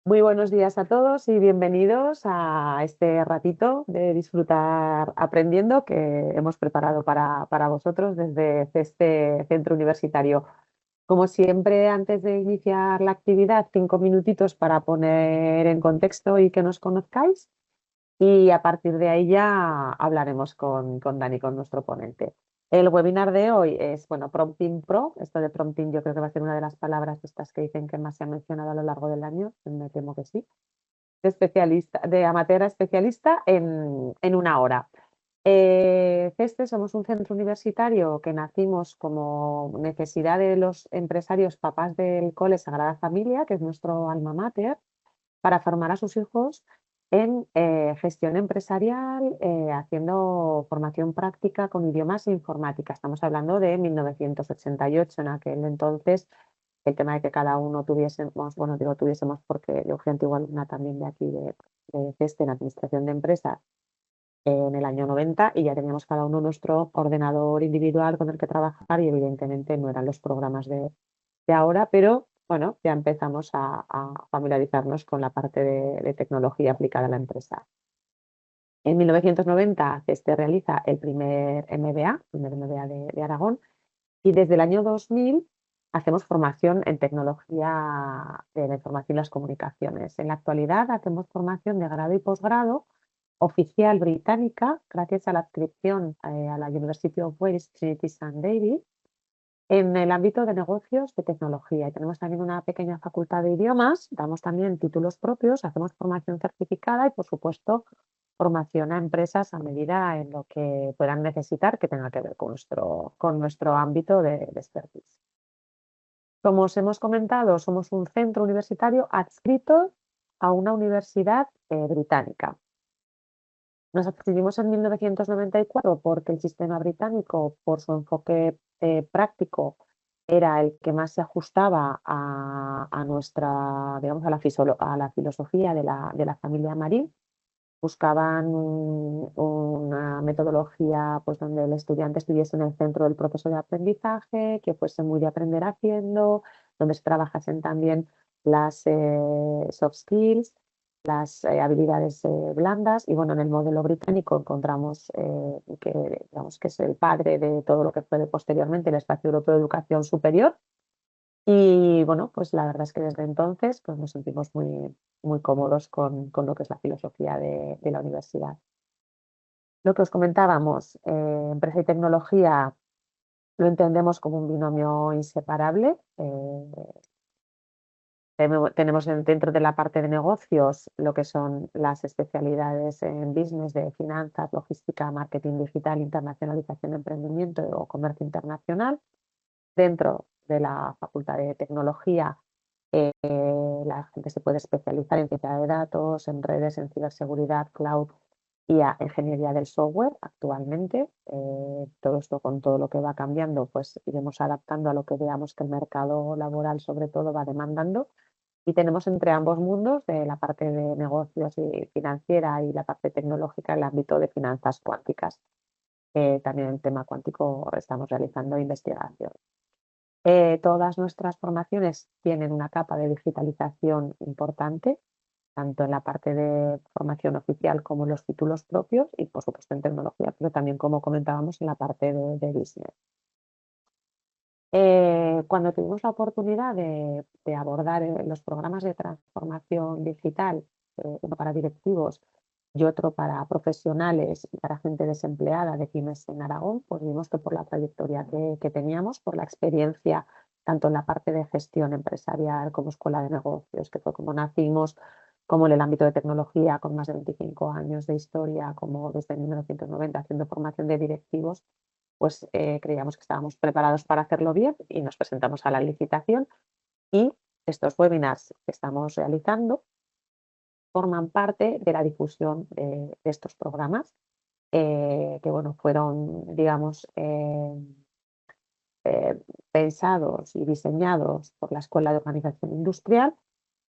Muy buenos días a todos y bienvenidos a este ratito de disfrutar aprendiendo que hemos preparado para vosotros desde este centro universitario. Como siempre, antes de iniciar la actividad, 5 minutitos para poner en contexto y que nos conozcáis y a partir de ahí ya hablaremos con Dani, con nuestro ponente. El webinar de hoy es, bueno, Prompting Pro. Esto de prompting yo creo que va a ser una de las palabras estas que dicen que más se ha mencionado a lo largo del año. Me temo que sí de especialista, de amateur a especialista en una hora. CESTE somos un centro universitario que nacimos como necesidad de los empresarios papás del Cole Sagrada Familia, que es nuestro alma mater, para formar a sus hijos en gestión empresarial, haciendo formación práctica con idiomas e informática. Estamos hablando de 1988. En aquel entonces el tema de que cada uno tuviésemos, bueno, digo tuviésemos porque yo fui antigua alumna también de aquí de CESTE en Administración de Empresas en el año 90 y ya teníamos cada uno nuestro ordenador individual con el que trabajar y evidentemente no eran los programas de ahora, pero bueno, ya empezamos a familiarizarnos con la parte de tecnología aplicada a la empresa. En 1990 CESTE realiza el primer MBA de Aragón, y desde el año 2000 hacemos formación en tecnología de la información y las comunicaciones. En la actualidad hacemos formación de grado y posgrado oficial británica gracias a la adscripción a la University of Wales Trinity St. David en el ámbito de negocios de tecnología. Y tenemos también una pequeña facultad de idiomas, damos también títulos propios, hacemos formación certificada y, por supuesto, formación a empresas a medida en lo que puedan necesitar que tenga que ver con nuestro ámbito de expertise. Como os hemos comentado, somos un centro universitario adscrito a una universidad británica. Nos adscribimos en 1994 porque el sistema británico, por su enfoque práctico, era el que más se ajustaba a nuestra, digamos, a la filosofía de la familia Marín. Buscaban una metodología pues, donde el estudiante estuviese en el centro del proceso de aprendizaje, que fuese muy de aprender haciendo, donde se trabajasen también las soft skills, las habilidades blandas. Y bueno, en el modelo británico encontramos que, digamos, que es el padre de todo lo que fue posteriormente el Espacio Europeo de Educación Superior. Y bueno, pues la verdad es que desde entonces pues nos sentimos muy cómodos con lo que es la filosofía de la universidad. Lo que os comentábamos, empresa y tecnología lo entendemos como un binomio inseparable. Tenemos dentro de la parte de negocios lo que son las especialidades en business de finanzas, logística, marketing digital, internacionalización, emprendimiento o comercio internacional. Dentro de la Facultad de Tecnología, la gente se puede especializar en ciencia de datos, en redes, en ciberseguridad, cloud y a ingeniería del software actualmente. Todo esto con todo lo que va cambiando, pues iremos adaptando a lo que veamos que el mercado laboral sobre todo va demandando. Y tenemos entre ambos mundos, de la parte de negocios y financiera y la parte tecnológica, el ámbito de finanzas cuánticas. También en tema cuántico estamos realizando investigación. Todas nuestras formaciones tienen una capa de digitalización importante, tanto en la parte de formación oficial como en los títulos propios y, por supuesto, en tecnología, pero también, como comentábamos, en la parte de business. Cuando tuvimos la oportunidad de abordar los programas de transformación digital, uno para directivos y otro para profesionales y para gente desempleada de pymes en Aragón, pues vimos que por la trayectoria que teníamos, por la experiencia tanto en la parte de gestión empresarial como escuela de negocios, que fue como nacimos, como en el ámbito de tecnología con más de 25 años de historia, como desde 1990 haciendo formación de directivos, pues creíamos que estábamos preparados para hacerlo bien y nos presentamos a la licitación y estos webinars que estamos realizando forman parte de la difusión de estos programas que bueno, fueron, digamos, pensados y diseñados por la Escuela de Organización Industrial,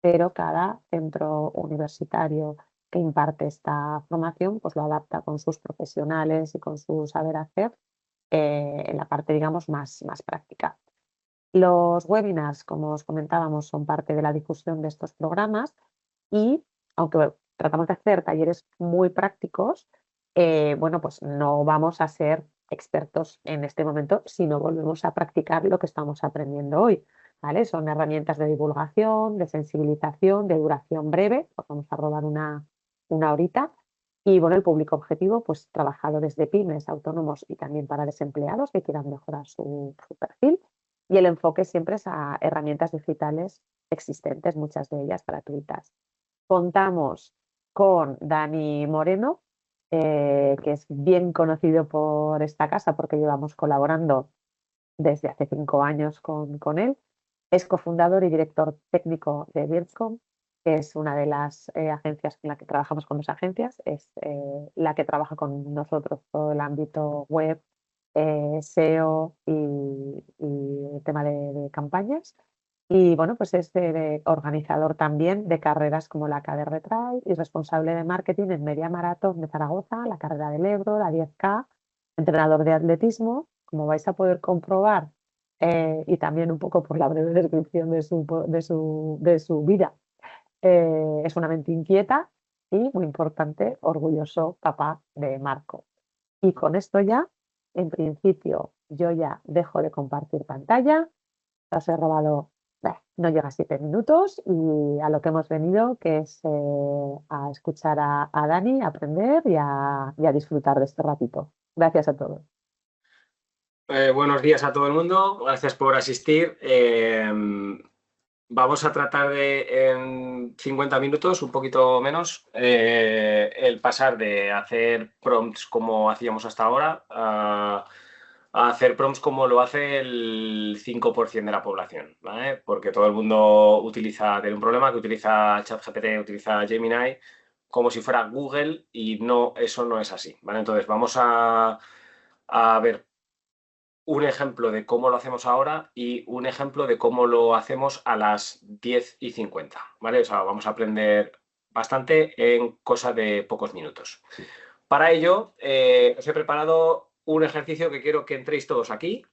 pero cada centro universitario que imparte esta formación pues lo adapta con sus profesionales y con su saber hacer en la parte, digamos, más práctica. Los webinars, como os comentábamos, son parte de la difusión de estos programas y aunque tratamos de hacer talleres muy prácticos, bueno, pues no vamos a ser expertos en este momento si no volvemos a practicar lo que estamos aprendiendo hoy, ¿vale? Son herramientas de divulgación, de sensibilización, de duración breve, pues vamos a rodar una horita. Y bueno, el público objetivo, pues trabajado desde pymes, autónomos y también para desempleados que quieran mejorar su perfil. Y el enfoque siempre es a herramientas digitales existentes, muchas de ellas gratuitas. Contamos con Dani Moreno, que es bien conocido por esta casa porque llevamos colaborando desde hace 5 años con él. Es cofundador y director técnico de Virtcom, que es una de las agencias con la que trabajamos con las agencias, es la que trabaja con nosotros todo el ámbito web, SEO y el tema de campañas. Y bueno, pues es organizador también de carreras como la KDR Trail y responsable de marketing en Media Maratón de Zaragoza, la carrera del Ebro, la 10K, entrenador de atletismo, como vais a poder comprobar, y también un poco por la breve descripción de su vida. Es una mente inquieta y, muy importante, orgulloso papá de Marco. Y con esto ya, en principio, yo ya dejo de compartir pantalla. Os he robado, no llega a 7 minutos y a lo que hemos venido, que es a escuchar a Dani, a aprender y a disfrutar de este ratito. Gracias a todos. Buenos días a todo el mundo, gracias por asistir. Vamos a tratar de, en 50 minutos, un poquito menos, el pasar de hacer prompts como hacíamos hasta ahora a hacer prompts como lo hace el 5% de la población, ¿vale? Porque todo el mundo tiene un problema, que utiliza ChatGPT, utiliza Gemini como si fuera Google y no, eso no es así, ¿vale? Entonces vamos a ver un ejemplo de cómo lo hacemos ahora y un ejemplo de cómo lo hacemos a las 10:50, ¿vale? O sea, vamos a aprender bastante en cosa de pocos minutos. Para ello, os he preparado un ejercicio que quiero que entréis todos aquí.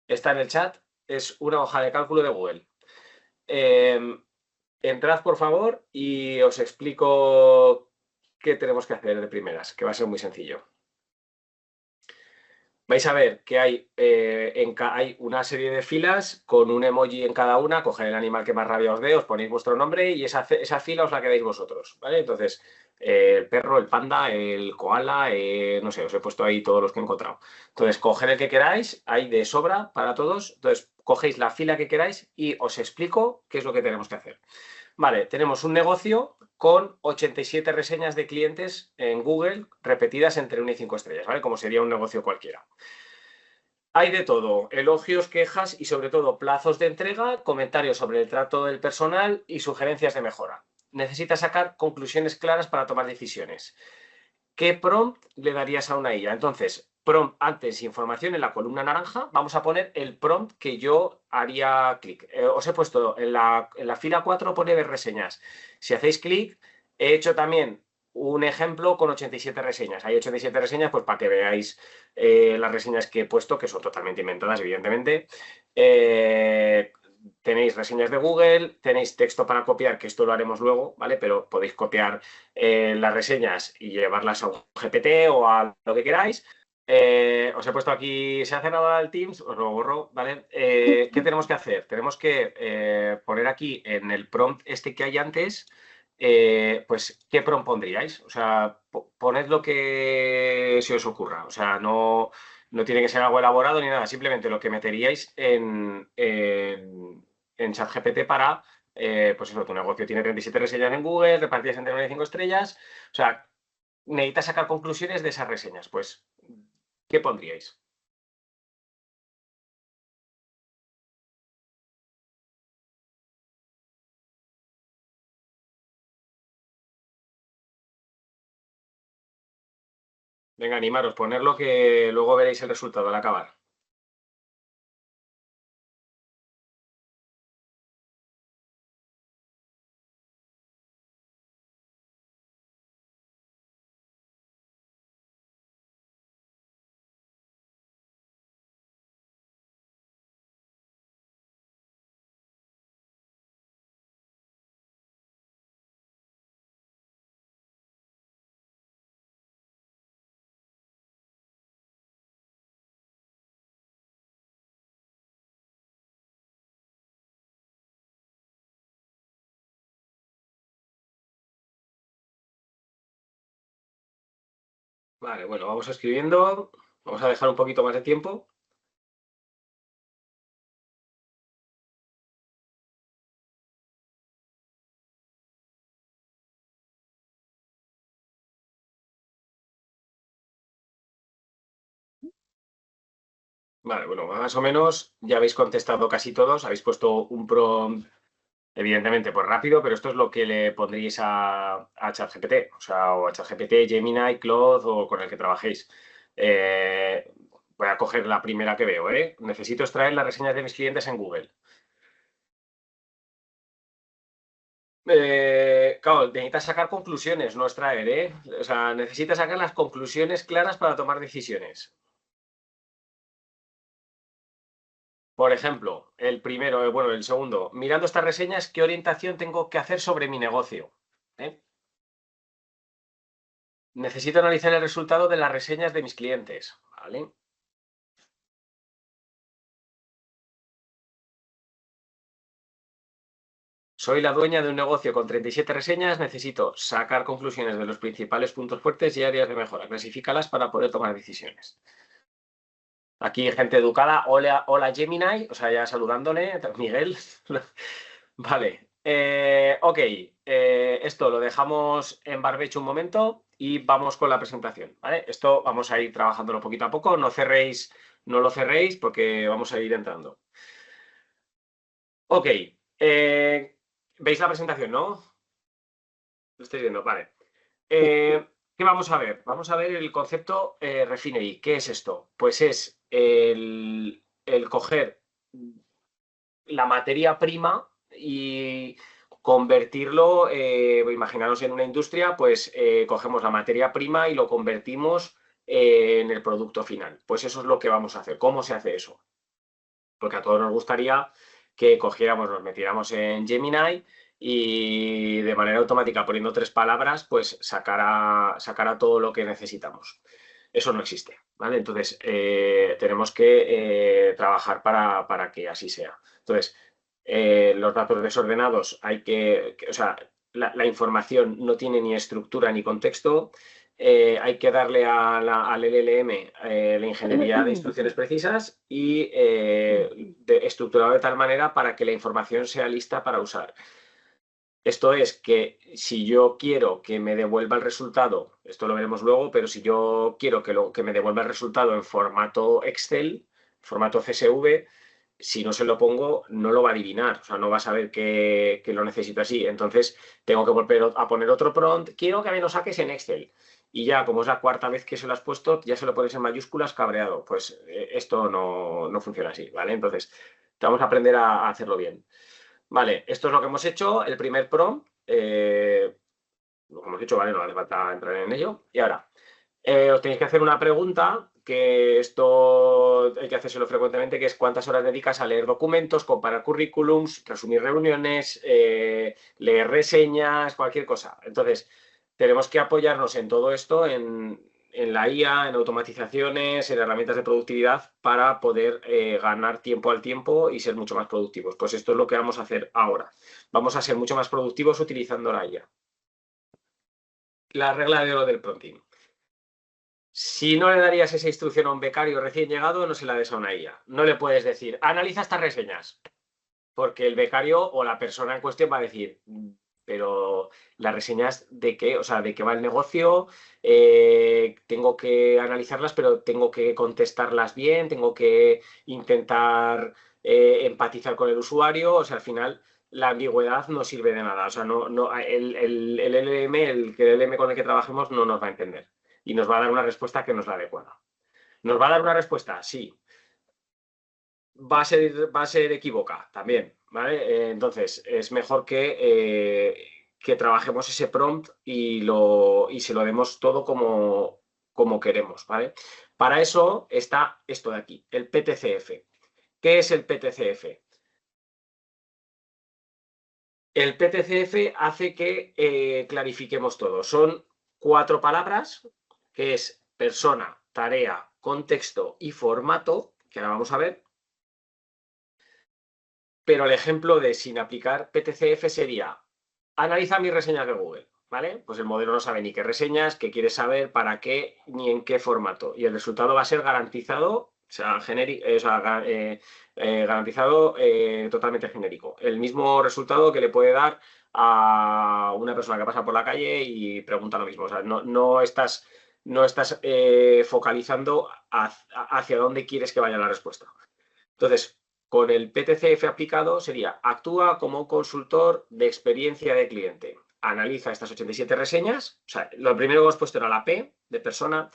Está en el chat. Es una hoja de cálculo de Google. Entrad, por favor, y os explico qué tenemos que hacer de primeras, que va a ser muy sencillo. Vais a ver que hay una serie de filas con un emoji en cada una, coged el animal que más rabia os dé, os ponéis vuestro nombre y esa fila os la quedáis vosotros, ¿vale? Entonces, el perro, el panda, el koala, no sé, os he puesto ahí todos los que he encontrado. Entonces, coged el que queráis, hay de sobra para todos, entonces cogéis la fila que queráis y os explico qué es lo que tenemos que hacer. Vale, tenemos un negocio con 87 reseñas de clientes en Google repetidas entre 1 y 5 estrellas, ¿vale? Como sería un negocio cualquiera. Hay de todo, elogios, quejas y sobre todo plazos de entrega, comentarios sobre el trato del personal y sugerencias de mejora. Necesita sacar conclusiones claras para tomar decisiones. ¿Qué prompt le darías a una IA? Entonces, prompt antes, información en la columna naranja, vamos a poner el prompt que yo haría clic. Os he puesto en la fila 4, pone ver reseñas. Si hacéis clic, he hecho también un ejemplo con 87 reseñas. Hay 87 reseñas, pues para que veáis las reseñas que he puesto, que son totalmente inventadas, evidentemente. Tenéis reseñas de Google, tenéis texto para copiar, que esto lo haremos luego, ¿vale? Pero podéis copiar las reseñas y llevarlas a un GPT o a lo que queráis. Os he puesto aquí, se ha cerrado el Teams, os lo borro, ¿vale? ¿Qué tenemos que hacer? Tenemos que poner aquí en el prompt este que hay antes, pues, ¿qué prompt pondríais? O sea, poned lo que se os ocurra. O sea, no tiene que ser algo elaborado ni nada, simplemente lo que meteríais en ChatGPT para, pues eso, tu negocio tiene 37 reseñas en Google, repartidas entre 1 y 5 estrellas. O sea, necesitas sacar conclusiones de esas reseñas. Pues, ¿qué pondríais? Venga, animaros, ponerlo que luego veréis el resultado al acabar. Vale, bueno, vamos escribiendo. Vamos a dejar un poquito más de tiempo. Vale, bueno, más o menos ya habéis contestado casi todos. Habéis puesto un prompt, evidentemente, pues rápido, pero esto es lo que le pondríais a ChatGPT, o sea, o a ChatGPT, Gemini, Claude o con el que trabajéis. Voy a coger la primera que veo, ¿eh? Necesito extraer las reseñas de mis clientes en Google. Claro, necesitas sacar conclusiones, no extraer, ¿eh? O sea, necesitas sacar las conclusiones claras para tomar decisiones. Por ejemplo, el primero, bueno, el segundo, mirando estas reseñas, ¿qué orientación tengo que hacer sobre mi negocio? ¿Eh? Necesito analizar el resultado de las reseñas de mis clientes, ¿vale? Soy la dueña de un negocio con 37 reseñas, necesito sacar conclusiones de los principales puntos fuertes y áreas de mejora, clasifícalas para poder tomar decisiones. Aquí gente educada, hola, hola Gemini, o sea, ya saludándole, Miguel. Vale, ok, esto lo dejamos en barbecho un momento y vamos con la presentación, ¿vale? Esto vamos a ir trabajándolo poquito a poco, no cerréis, no lo cerréis porque vamos a ir entrando. Ok, ¿veis la presentación, no? Lo estáis viendo, vale. ¿Qué vamos a ver? Vamos a ver el concepto refinery. ¿Qué es esto? Pues es el coger la materia prima y convertirlo, imaginaros en una industria, pues cogemos la materia prima y lo convertimos en el producto final. Pues eso es lo que vamos a hacer. ¿Cómo se hace eso? Porque a todos nos gustaría que cogiéramos, nos metiéramos en Gemini y de manera automática, poniendo 3 palabras, pues sacara todo lo que necesitamos. Eso no existe, ¿vale? Entonces, tenemos que trabajar para que así sea. Entonces, los datos desordenados o sea, la información no tiene ni estructura ni contexto. Hay que darle al LLM la ingeniería de instrucciones precisas y estructurado de tal manera para que la información sea lista para usar. Esto es que si yo quiero que me devuelva el resultado, esto lo veremos luego, pero si yo quiero que me devuelva el resultado en formato Excel, formato CSV, si no se lo pongo, no lo va a adivinar, o sea, no va a saber que lo necesito así. Entonces, tengo que volver a poner otro prompt. Quiero que me lo saques en Excel. Y ya, como es la cuarta vez que se lo has puesto, ya se lo pones en mayúsculas cabreado. Pues esto no funciona así, ¿vale? Entonces, vamos a aprender a hacerlo bien. Vale, esto es lo que hemos hecho, el primer prompt. Lo que hemos hecho, vale, no hace falta entrar en ello. Y ahora, os tenéis que hacer una pregunta, que esto hay que hacérselo frecuentemente, que es cuántas horas dedicas a leer documentos, comparar currículums, resumir reuniones, leer reseñas, cualquier cosa. Entonces, tenemos que apoyarnos en todo esto, en la IA, en automatizaciones, en herramientas de productividad para poder ganar tiempo al tiempo y ser mucho más productivos. Pues esto es lo que vamos a hacer ahora. Vamos a ser mucho más productivos utilizando la IA. La regla de oro del prompting. Si no le darías esa instrucción a un becario recién llegado, no se la des a una IA. No le puedes decir, analiza estas reseñas, porque el becario o la persona en cuestión va a decir, pero las reseñas de qué, o sea, de qué va el negocio, tengo que analizarlas, pero tengo que contestarlas bien, tengo que intentar empatizar con el usuario, o sea, al final la ambigüedad no sirve de nada, o sea, el LLM, el LLM con el que trabajemos no nos va a entender y nos va a dar una respuesta que no es la adecuada. ¿Nos va a dar una respuesta? Sí. Va a ser equívoca también, ¿vale? Entonces, es mejor que trabajemos ese prompt y se lo demos todo como queremos, ¿vale? Para eso está esto de aquí, el PTCF. ¿Qué es el PTCF? El PTCF hace que clarifiquemos todo. Son 4 palabras, que es persona, tarea, contexto y formato, que ahora vamos a ver. Pero el ejemplo de sin aplicar PTCF sería, analiza mis reseñas de Google. ¿vale? Pues el modelo no sabe ni qué reseñas, qué quiere saber, para qué, ni en qué formato. Y el resultado va a ser garantizado, o sea, garantizado totalmente genérico. El mismo resultado que le puede dar a una persona que pasa por la calle y pregunta lo mismo. O sea, no estás focalizando hacia dónde quieres que vaya la respuesta. Entonces, con el PTCF aplicado sería: actúa como consultor de experiencia de cliente. Analiza estas 87 reseñas. O sea, lo primero que hemos puesto era la P de persona.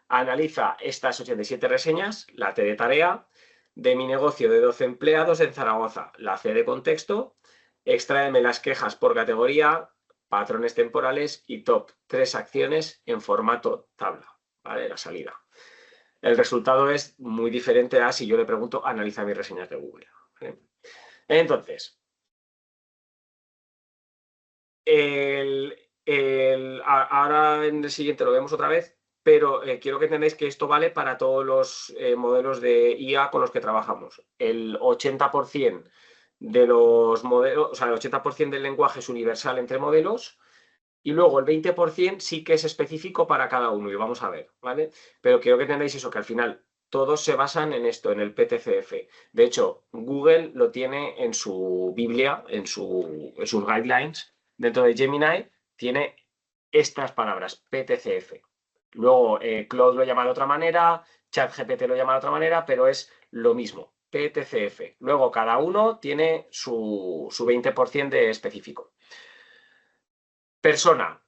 Analiza estas 87 reseñas, la T de tarea, de mi negocio de 12 empleados en Zaragoza, la C de contexto. Extráeme las quejas por categoría, patrones temporales y top 3 acciones en formato tabla, ¿vale? La salida. El resultado es muy diferente a si yo le pregunto: analiza mis reseñas de Google, ¿vale? Entonces, ahora en el siguiente lo vemos otra vez, pero quiero que entendáis que esto vale para todos los modelos de IA con los que trabajamos. El 80% de los modelos, o sea, el 80% del lenguaje es universal entre modelos, y luego el 20% sí que es específico para cada uno, y vamos a ver, ¿vale? Pero quiero que entendáis eso, que al final todos se basan en esto, en el PTCF. De hecho, Google lo tiene en su Biblia, en sus guidelines. Dentro de Gemini tiene estas palabras: PTCF. Luego, Claude lo llama de otra manera, ChatGPT lo llama de otra manera, pero es lo mismo, PTCF. Luego, cada uno tiene su 20% de específico. Persona.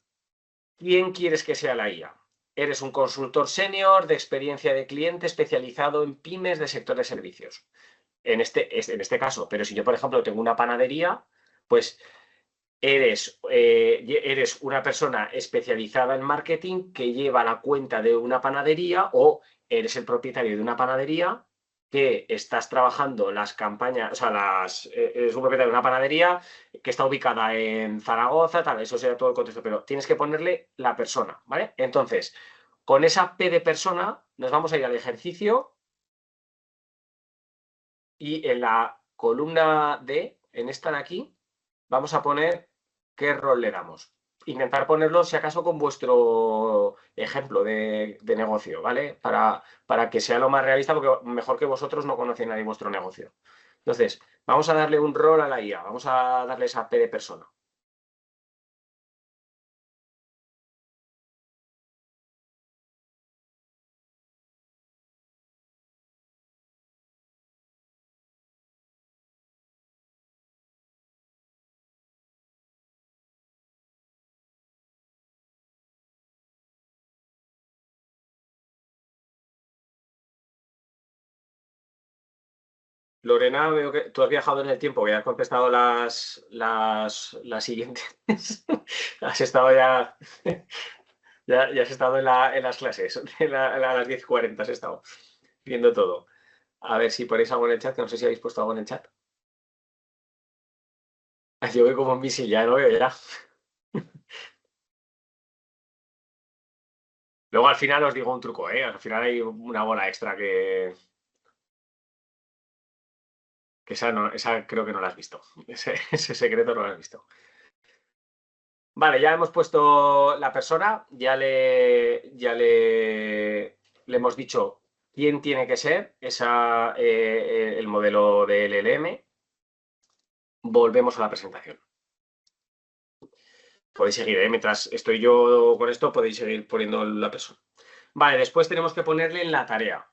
¿Quién quieres que sea la IA? Eres un consultor senior de experiencia de cliente especializado en pymes de sector de servicios. En este caso, pero si yo, por ejemplo, tengo una panadería, pues eres una persona especializada en marketing que lleva la cuenta de una panadería, o eres el propietario de una panadería que estás trabajando las campañas, o sea, eres un propietario de una panadería que está ubicada en Zaragoza, tal, eso sería todo el contexto, pero tienes que ponerle la persona, ¿vale? Entonces, con esa P de persona, nos vamos a ir al ejercicio y en la columna D, en esta de aquí, vamos a poner qué rol le damos. Intentar ponerlo, si acaso, con vuestro ejemplo de negocio, ¿vale? Para que sea lo más realista, porque mejor que vosotros no conocéis nadie vuestro negocio. Entonces, vamos a darle un rol a la IA, vamos a darle esa P de persona. Lorena, veo que tú has viajado en el tiempo, que ya has contestado las siguientes. Has estado ya, ya has estado en las clases, a las 10:40 has estado viendo todo. A ver si ponéis algo en el chat, que no sé si habéis puesto algo en el chat. Yo veo como en mi silla, no veo ya. Luego al final os digo un truco, ¿eh? Al final hay una bola extra que esa creo que no la has visto. Ese secreto no lo has visto. Vale, ya hemos puesto la persona, le hemos dicho quién tiene que ser el modelo de LLM. Volvemos a la presentación. Podéis seguir, ¿eh? Mientras estoy yo con esto, podéis seguir poniendo la persona. Vale, después tenemos que ponerle en la tarea.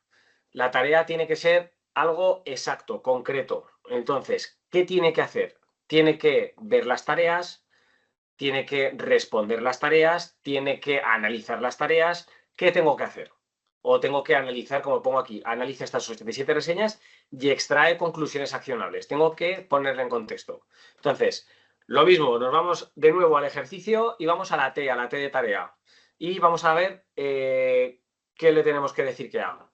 La tarea tiene que ser algo exacto, concreto. Entonces, ¿qué tiene que hacer? Tiene que ver las tareas, tiene que responder las tareas, tiene que analizar las tareas. ¿Qué tengo que hacer? O tengo que analizar, como pongo aquí, analiza estas 87 reseñas y extrae conclusiones accionables. Tengo que ponerle en contexto. Entonces, lo mismo, nos vamos de nuevo al ejercicio y vamos a la T de tarea. Y vamos a ver qué le tenemos que decir que haga.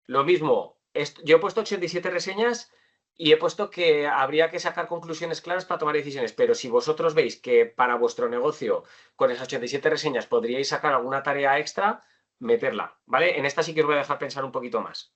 Lo mismo, yo he puesto 87 reseñas y he puesto que habría que sacar conclusiones claras para tomar decisiones, pero si vosotros veis que para vuestro negocio con esas 87 reseñas podríais sacar alguna tarea extra, meterla, ¿vale? En esta sí que os voy a dejar pensar un poquito más.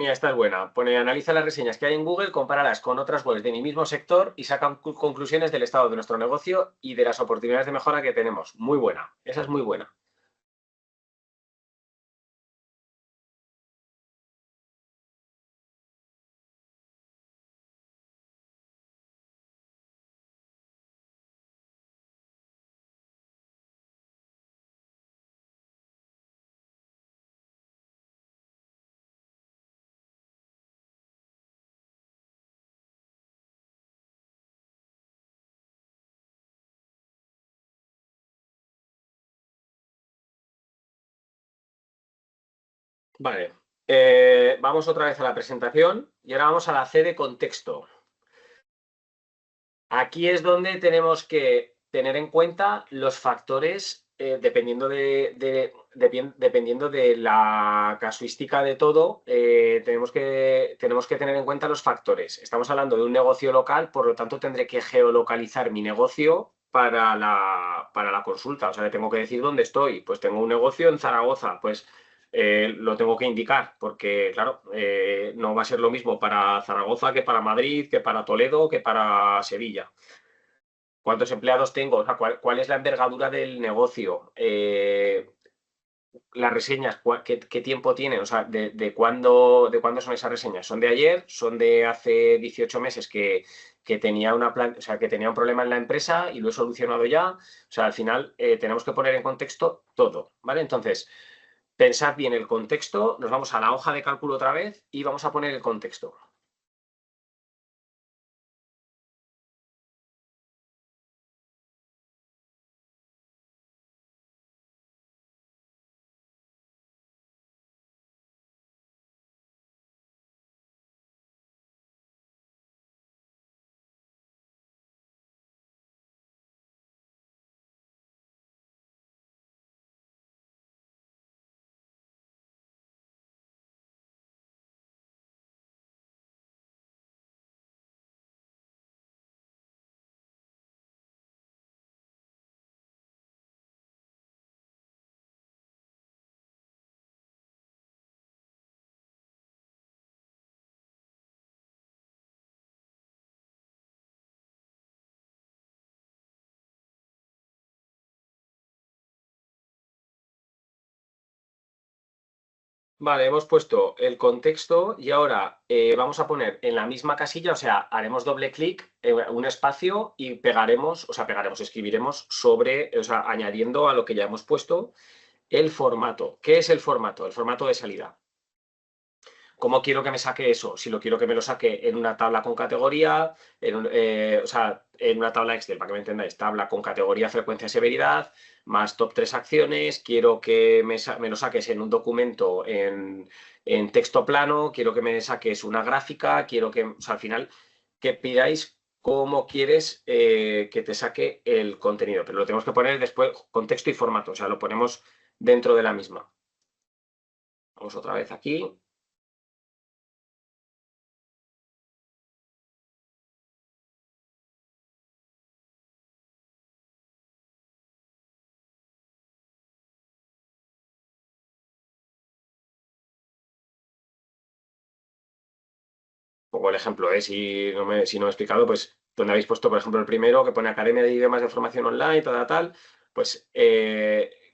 Mira, esta es buena. Pone, analiza las reseñas que hay en Google, compáralas con otras webs de mi mismo sector y sacan conclusiones del estado de nuestro negocio y de las oportunidades de mejora que tenemos. Muy buena. Esa es muy buena. Vale. Vamos otra vez a la presentación y ahora vamos a la C de contexto. Aquí es donde tenemos que tener en cuenta los factores dependiendo de la casuística de todo, tenemos que tener en cuenta los factores. Estamos hablando de un negocio local, por lo tanto tendré que geolocalizar mi negocio para la consulta. O sea, le tengo que decir dónde estoy. Pues tengo un negocio en Zaragoza, pues lo tengo que indicar, porque claro, no va a ser lo mismo para Zaragoza que para Madrid, que para Toledo, que para Sevilla. ¿Cuántos empleados tengo? O sea, ¿cuál es la envergadura del negocio? Las reseñas, ¿qué tiempo tienen? O sea, ¿de cuándo son esas reseñas? ¿Son de ayer? ¿Son de hace 18 meses que tenía o sea, que tenía un problema en la empresa y lo he solucionado ya? O sea, al final tenemos que poner en contexto todo, ¿vale? Entonces, pensad bien el contexto, nos vamos a la hoja de cálculo otra vez y vamos a poner el contexto. Vale, hemos puesto el contexto y ahora vamos a poner en la misma casilla, o sea, haremos doble clic, un espacio y pegaremos, o sea, escribiremos sobre, o sea, añadiendo a lo que ya hemos puesto el formato. ¿Qué es el formato? El formato de salida. ¿Cómo quiero que me saque eso? Si lo quiero que me lo saque en una tabla con categoría, o sea, en una tabla Excel, para que me entendáis, tabla con categoría, frecuencia, severidad, más top 3 acciones, quiero que me lo saques en un documento en texto plano, quiero que me saques una gráfica, quiero que, o sea, al final, que pidáis cómo quieres que te saque el contenido, pero lo tenemos que poner después contexto y formato, o sea, lo ponemos dentro de la misma. Vamos otra vez aquí. Pongo el ejemplo, si no me he explicado, pues donde habéis puesto, por ejemplo, el primero que pone Academia de Idiomas de Formación Online, tal, pues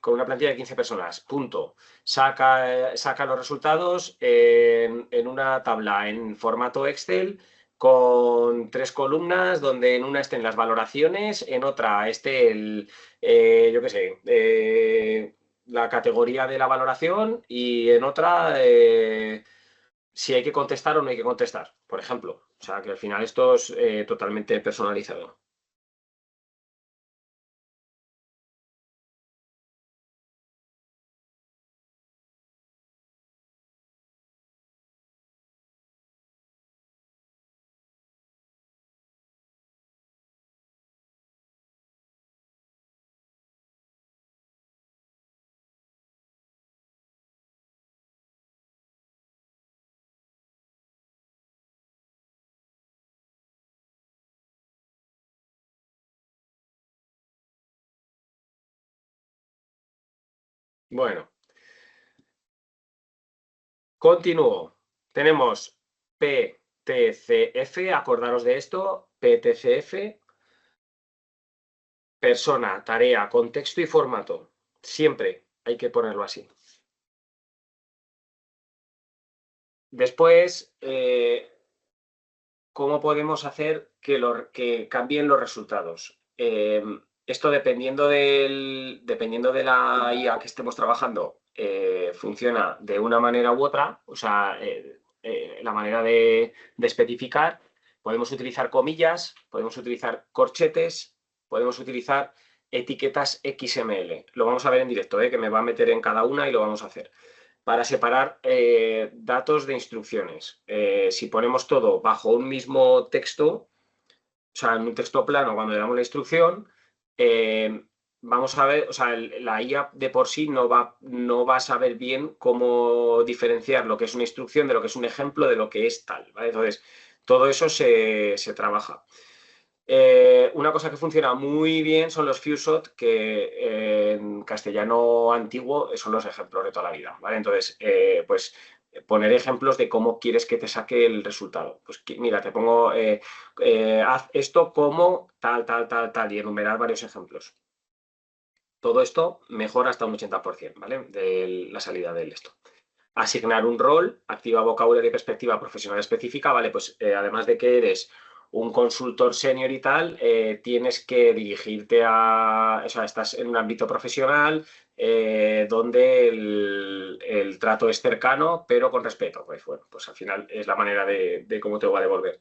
con una plantilla de 15 personas, punto. Saca los resultados en una tabla en formato Excel con 3 columnas donde en una estén las valoraciones, en otra esté yo qué sé, la categoría de la valoración y en otra si hay que contestar o no hay que contestar, por ejemplo. O sea, que al final esto es totalmente personalizado. Bueno, continúo. tenemos PTCF, acordaros de esto, PTCF, persona, tarea, contexto y formato. Siempre hay que ponerlo así. Después, ¿cómo podemos hacer que cambien los resultados? Esto dependiendo de la IA que estemos trabajando, funciona de una manera u otra, o sea, la manera de especificar, podemos utilizar comillas, podemos utilizar corchetes, podemos utilizar etiquetas XML. Lo vamos a ver en directo, que me va a meter en cada una y lo vamos a hacer para separar datos de instrucciones. Si ponemos todo bajo un mismo texto, o sea, en un texto plano cuando le damos la instrucción, vamos a ver, o sea, la IA de por sí no va a saber bien cómo diferenciar lo que es una instrucción de lo que es un ejemplo de lo que es tal, ¿vale? Entonces, todo eso se trabaja. Una cosa que funciona muy bien son los few-shot, que en castellano antiguo son los ejemplos de toda la vida, ¿vale? Entonces, pues poner ejemplos de cómo quieres que te saque el resultado. Pues mira, te pongo, haz esto como tal, tal, tal, tal, y enumerar varios ejemplos. Todo esto mejora hasta un 80%, ¿vale? De la salida del esto. Asignar un rol, activa vocabulario y perspectiva profesional específica, ¿vale? Pues además de que eres un consultor senior y tal, tienes que dirigirte o sea, estás en un ámbito profesional donde el trato es cercano, pero con respeto. Pues bueno, pues al final es la manera de cómo te va a devolver.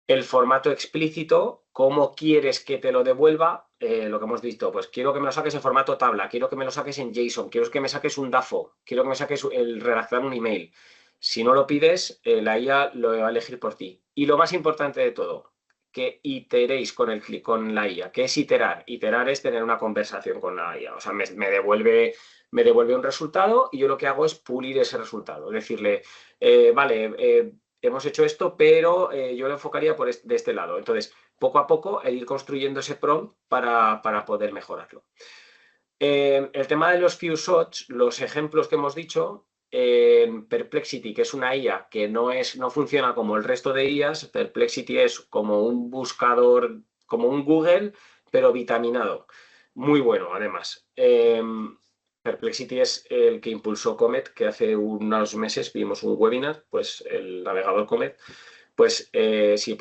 El formato explícito, cómo quieres que te lo devuelva, lo que hemos visto, pues quiero que me lo saques en formato tabla, quiero que me lo saques en JSON, quiero que me saques un DAFO, quiero que me saques el redactar un email. Si no lo pides, la IA lo va a elegir por ti. Y lo más importante de todo, que iteréis con la IA. ¿Qué es iterar? Iterar es tener una conversación con la IA. O sea, me devuelve un resultado y yo lo que hago es pulir ese resultado. Decirle, vale, hemos hecho esto, pero yo lo enfocaría de este lado. Entonces, poco a poco, ir construyendo ese prompt para poder mejorarlo. El tema de los few shots, los ejemplos que hemos dicho, Perplexity, que es una IA que no funciona como el resto de IAs, Perplexity es como un buscador, como un Google, pero vitaminado. Muy bueno, además. Perplexity es el que impulsó Comet, que hace unos meses vimos un webinar, pues el navegador Comet. Pues si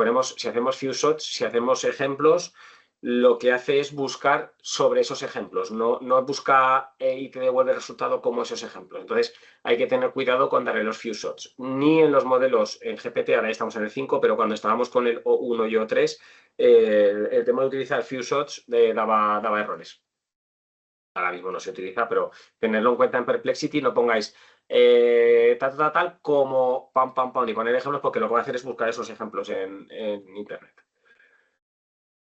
hacemos few shots, si hacemos ejemplos, lo que hace es buscar sobre esos ejemplos, no busca y te devuelve el resultado como esos ejemplos. Entonces hay que tener cuidado con darle los few shots. Ni en los modelos en GPT, ahora estamos en el 5, pero cuando estábamos con el O1 y O3, el tema de utilizar few shots daba errores. Ahora mismo no se utiliza, pero tenerlo en cuenta en Perplexity, no pongáis tal, como pam, pam, pam, y poner ejemplos, porque lo que voy a hacer es buscar esos ejemplos en Internet.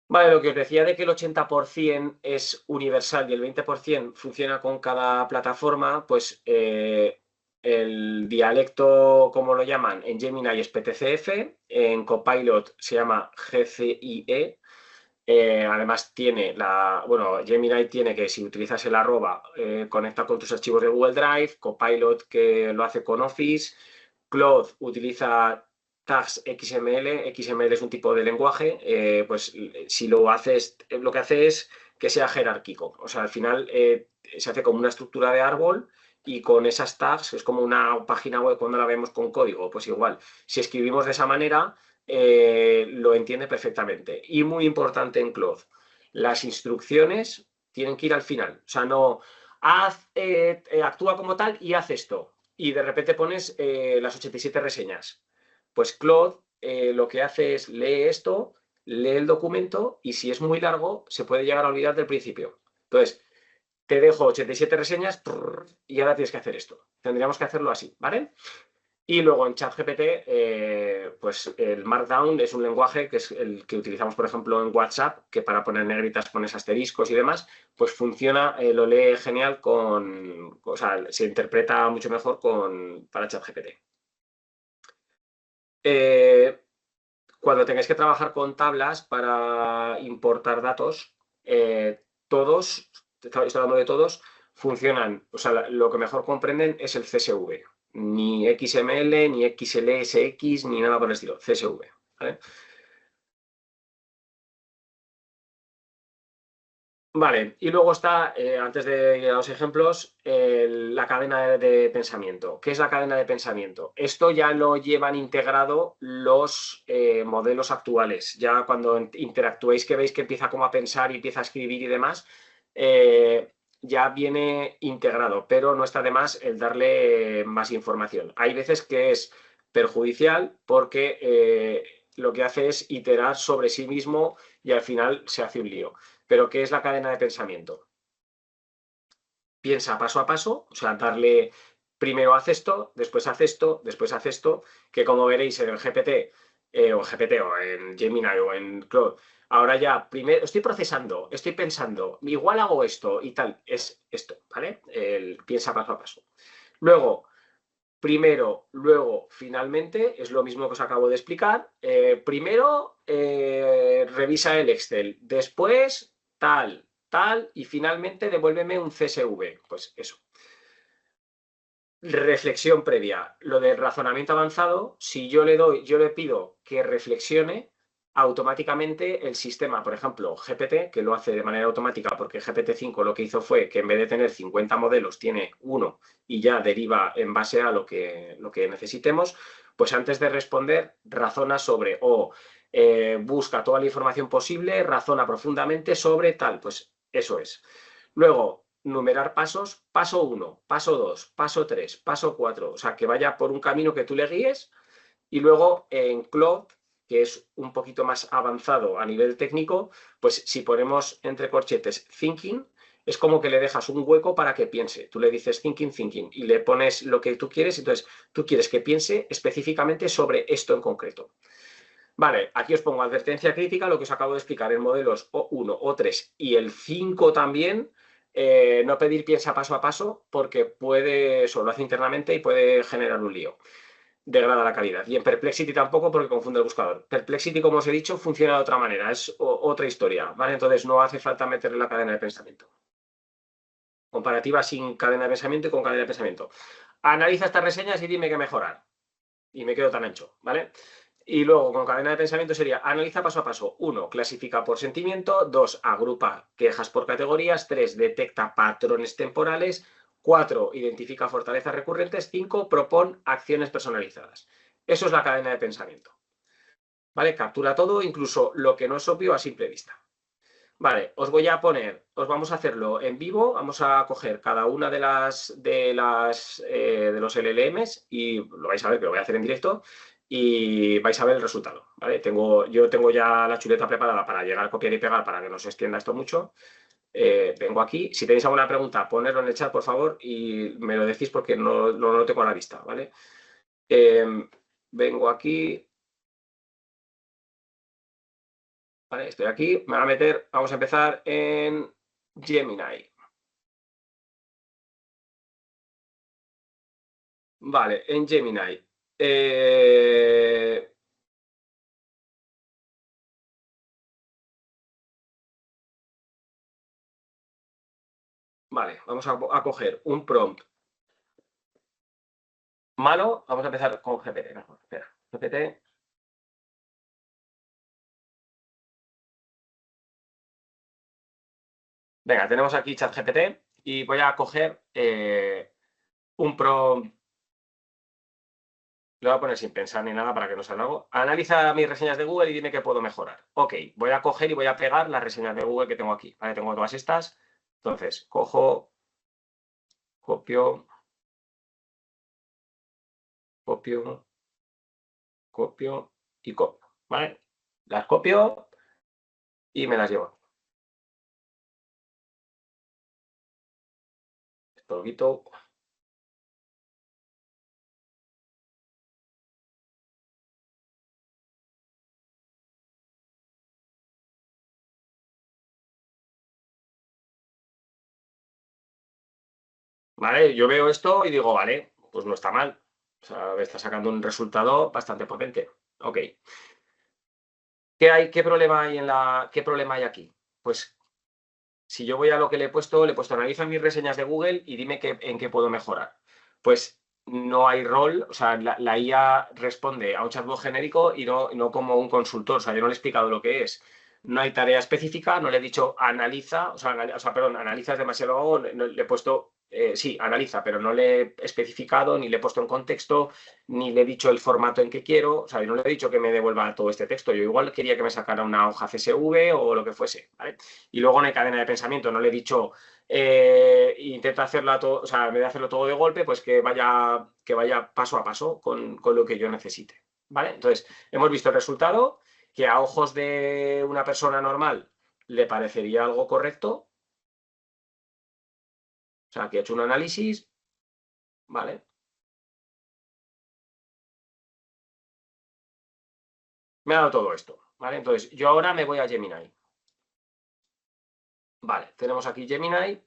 Vale, lo que os decía de que el 80% es universal y el 20% funciona con cada plataforma, pues el dialecto, como lo llaman, en Gemini es PTCF, en Copilot se llama GCIE. Además Gemini tiene que, si utilizas el arroba, conecta con tus archivos de Google Drive, Copilot que lo hace con Office, Claude utiliza tags XML, XML es un tipo de lenguaje, pues si lo haces, lo que hace es que sea jerárquico, o sea, al final se hace como una estructura de árbol y con esas tags es como una página web cuando la vemos con código, pues igual, si escribimos de esa manera, lo entiende perfectamente. Y muy importante en Claude, las instrucciones tienen que ir al final. O sea, no actúa como tal y haz esto. Y de repente pones las 87 reseñas. Pues Claude lo que hace es lee esto, lee el documento y si es muy largo se puede llegar a olvidar del principio. Entonces, te dejo 87 reseñas y ahora tienes que hacer esto. Tendríamos que hacerlo así, ¿vale? Y luego en ChatGPT, pues el Markdown es un lenguaje que es el que utilizamos, por ejemplo, en WhatsApp, que para poner negritas pones asteriscos y demás, pues funciona, lo lee genial o sea, se interpreta mucho mejor para ChatGPT. Cuando tengáis que trabajar con tablas para importar datos, todos, estoy hablando de todos, funcionan, o sea, lo que mejor comprenden es el CSV, Ni XML, ni XLSX, ni nada por el estilo. CSV. ¿Vale? Vale, y luego está, antes de ir a los ejemplos, la cadena de pensamiento. ¿Qué es la cadena de pensamiento? Esto ya lo llevan integrado los modelos actuales. Ya cuando interactuéis, que veis que empieza como a pensar y empieza a escribir y demás, ya viene integrado, pero no está de más el darle más información. Hay veces que es perjudicial porque lo que hace es iterar sobre sí mismo y al final se hace un lío. Pero ¿qué es la cadena de pensamiento? Piensa paso a paso, o sea, darle primero haz esto, después haz esto, después haz esto, que como veréis en el GPT, o en Gemini o en Claude, ahora ya, primero estoy procesando, estoy pensando, igual hago esto y tal, es esto, ¿vale? El piensa paso a paso. Luego, primero, luego, finalmente, es lo mismo que os acabo de explicar. Primero, revisa el Excel, después, tal, tal, y finalmente devuélveme un CSV. Pues eso. Reflexión previa. Lo del razonamiento avanzado, si yo le pido que reflexione, automáticamente el sistema, por ejemplo, GPT, que lo hace de manera automática porque GPT-5 lo que hizo fue que en vez de tener 50 modelos, tiene uno y ya deriva en base a lo que necesitemos, pues antes de responder, razona sobre o busca toda la información posible, razona profundamente sobre tal, pues eso es. Luego, numerar pasos, paso 1, paso 2, paso 3, paso 4, o sea, que vaya por un camino que tú le guíes y luego en Claude, que es un poquito más avanzado a nivel técnico, pues si ponemos entre corchetes thinking, es como que le dejas un hueco para que piense. Tú le dices thinking, thinking y le pones lo que tú quieres, entonces tú quieres que piense específicamente sobre esto en concreto. Vale, aquí os pongo advertencia crítica, lo que os acabo de explicar en modelos O1, O3 y el 5 también. No pedir piensa paso a paso porque puede, eso lo hace internamente y puede generar un lío. Degrada la calidad. Y en Perplexity tampoco porque confunde el buscador. Perplexity, como os he dicho, funciona de otra manera, es otra historia, ¿vale? Entonces no hace falta meterle la cadena de pensamiento. Comparativa sin cadena de pensamiento y con cadena de pensamiento. Analiza estas reseñas y dime qué mejorar. Y me quedo tan ancho, ¿vale? Y luego, con cadena de pensamiento sería, analiza paso a paso. 1, clasifica por sentimiento. 2, agrupa quejas por categorías. 3, detecta patrones temporales. 4, identifica fortalezas recurrentes. 5, propon acciones personalizadas. Eso es la cadena de pensamiento. ¿Vale? Captura todo, incluso lo que no es obvio a simple vista. Vale, os voy a poner, os vamos a hacerlo en vivo, vamos a coger cada una de los LLMs y lo vais a ver, que lo voy a hacer en directo y vais a ver el resultado, ¿vale? Yo tengo ya la chuleta preparada para llegar a copiar y pegar para que no se extienda esto mucho. Vengo aquí, si tenéis alguna pregunta, ponedlo en el chat, por favor, y me lo decís porque no lo tengo a la vista, ¿vale? Vengo aquí, ¿vale? Estoy aquí, me voy a meter, vamos a empezar en Gemini. Vale, en Gemini. Vale, vamos a coger un prompt malo. Vamos a empezar con GPT. Mejor. Espera, GPT. Venga, tenemos aquí ChatGPT y voy a coger un prompt. Lo voy a poner sin pensar ni nada para que no sea largo. Analiza mis reseñas de Google y dime qué puedo mejorar. Ok, voy a coger y voy a pegar las reseñas de Google que tengo aquí. Vale, tengo todas estas. Entonces, cojo, copio, copio, copio y copio. ¿Vale? Las copio y me las llevo. Esto lo quito. ¿Vale? Yo veo esto y digo, vale, pues no está mal. O sea, me está sacando un resultado bastante potente. Ok. ¿Qué problema hay qué problema hay aquí? Pues si yo voy a lo que le he puesto analiza mis reseñas de Google y dime en qué puedo mejorar. Pues no hay rol, o sea, la IA responde a un chatbot genérico y no como un consultor, o sea, yo no le he explicado lo que es. No hay tarea específica, no le he dicho analiza, perdón, analiza es demasiado vago, le he puesto, sí, analiza, pero no le he especificado, ni le he puesto en contexto, ni le he dicho el formato en que quiero, o sea, yo no le he dicho que me devuelva todo este texto, yo igual quería que me sacara una hoja CSV o lo que fuese, ¿vale? Y luego no hay cadena de pensamiento, no le he dicho intenta hacerla todo, o sea, en vez de hacerlo todo de golpe, pues que vaya paso a paso con lo que yo necesite, ¿vale? Entonces, hemos visto el resultado, que a ojos de una persona normal le parecería algo correcto, o sea, que ha hecho un análisis, ¿vale? Me ha dado todo esto, ¿vale? Entonces, yo ahora me voy a Gemini. Vale, tenemos aquí Gemini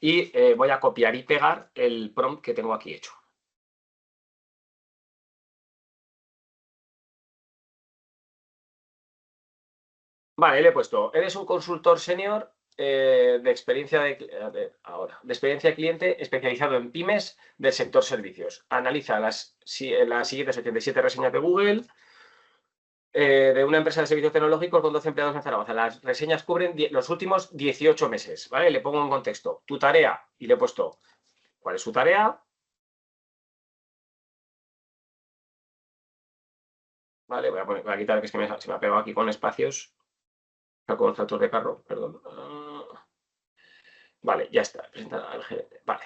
y voy a copiar y pegar el prompt que tengo aquí hecho. Vale, le he puesto, eres un consultor senior de experiencia de experiencia de cliente especializado en pymes del sector servicios. Analiza las siguientes 87 reseñas de Google de una empresa de servicios tecnológicos con 12 empleados en Zaragoza. Las reseñas cubren los últimos 18 meses, ¿vale? Le pongo en contexto tu tarea y le he puesto cuál es su tarea, ¿vale? Voy a quitar que es que se me ha pegado aquí con espacios, con tractor de carro, perdón. Vale, ya está, presentar al gerente. Vale.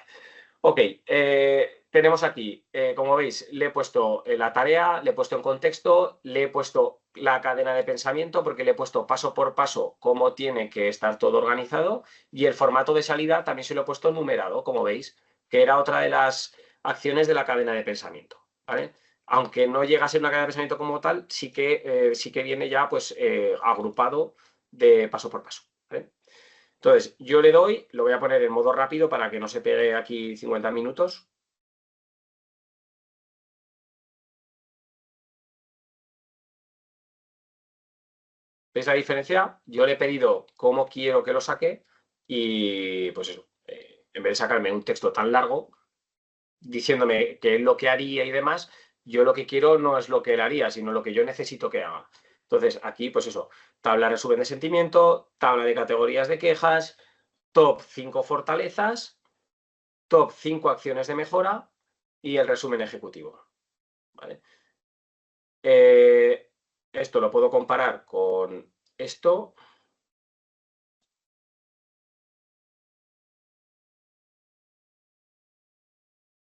Ok, tenemos aquí, como veis, le he puesto la tarea, le he puesto en contexto, le he puesto la cadena de pensamiento porque le he puesto paso por paso cómo tiene que estar todo organizado y el formato de salida también se lo he puesto numerado, como veis, que era otra de las acciones de la cadena de pensamiento, ¿vale? Aunque no llega a ser una cadena de pensamiento como tal, sí que viene ya pues agrupado de paso por paso, ¿vale? Entonces, yo le doy, lo voy a poner en modo rápido para que no se pegue aquí 50 minutos. ¿Veis la diferencia? Yo le he pedido cómo quiero que lo saque y pues eso, en vez de sacarme un texto tan largo diciéndome qué es lo que haría y demás, yo lo que quiero no es lo que él haría, sino lo que yo necesito que haga. Entonces, aquí, pues eso, tabla resumen de sentimiento, tabla de categorías de quejas, top 5 fortalezas, top 5 acciones de mejora y el resumen ejecutivo. ¿Vale? Esto lo puedo comparar con esto.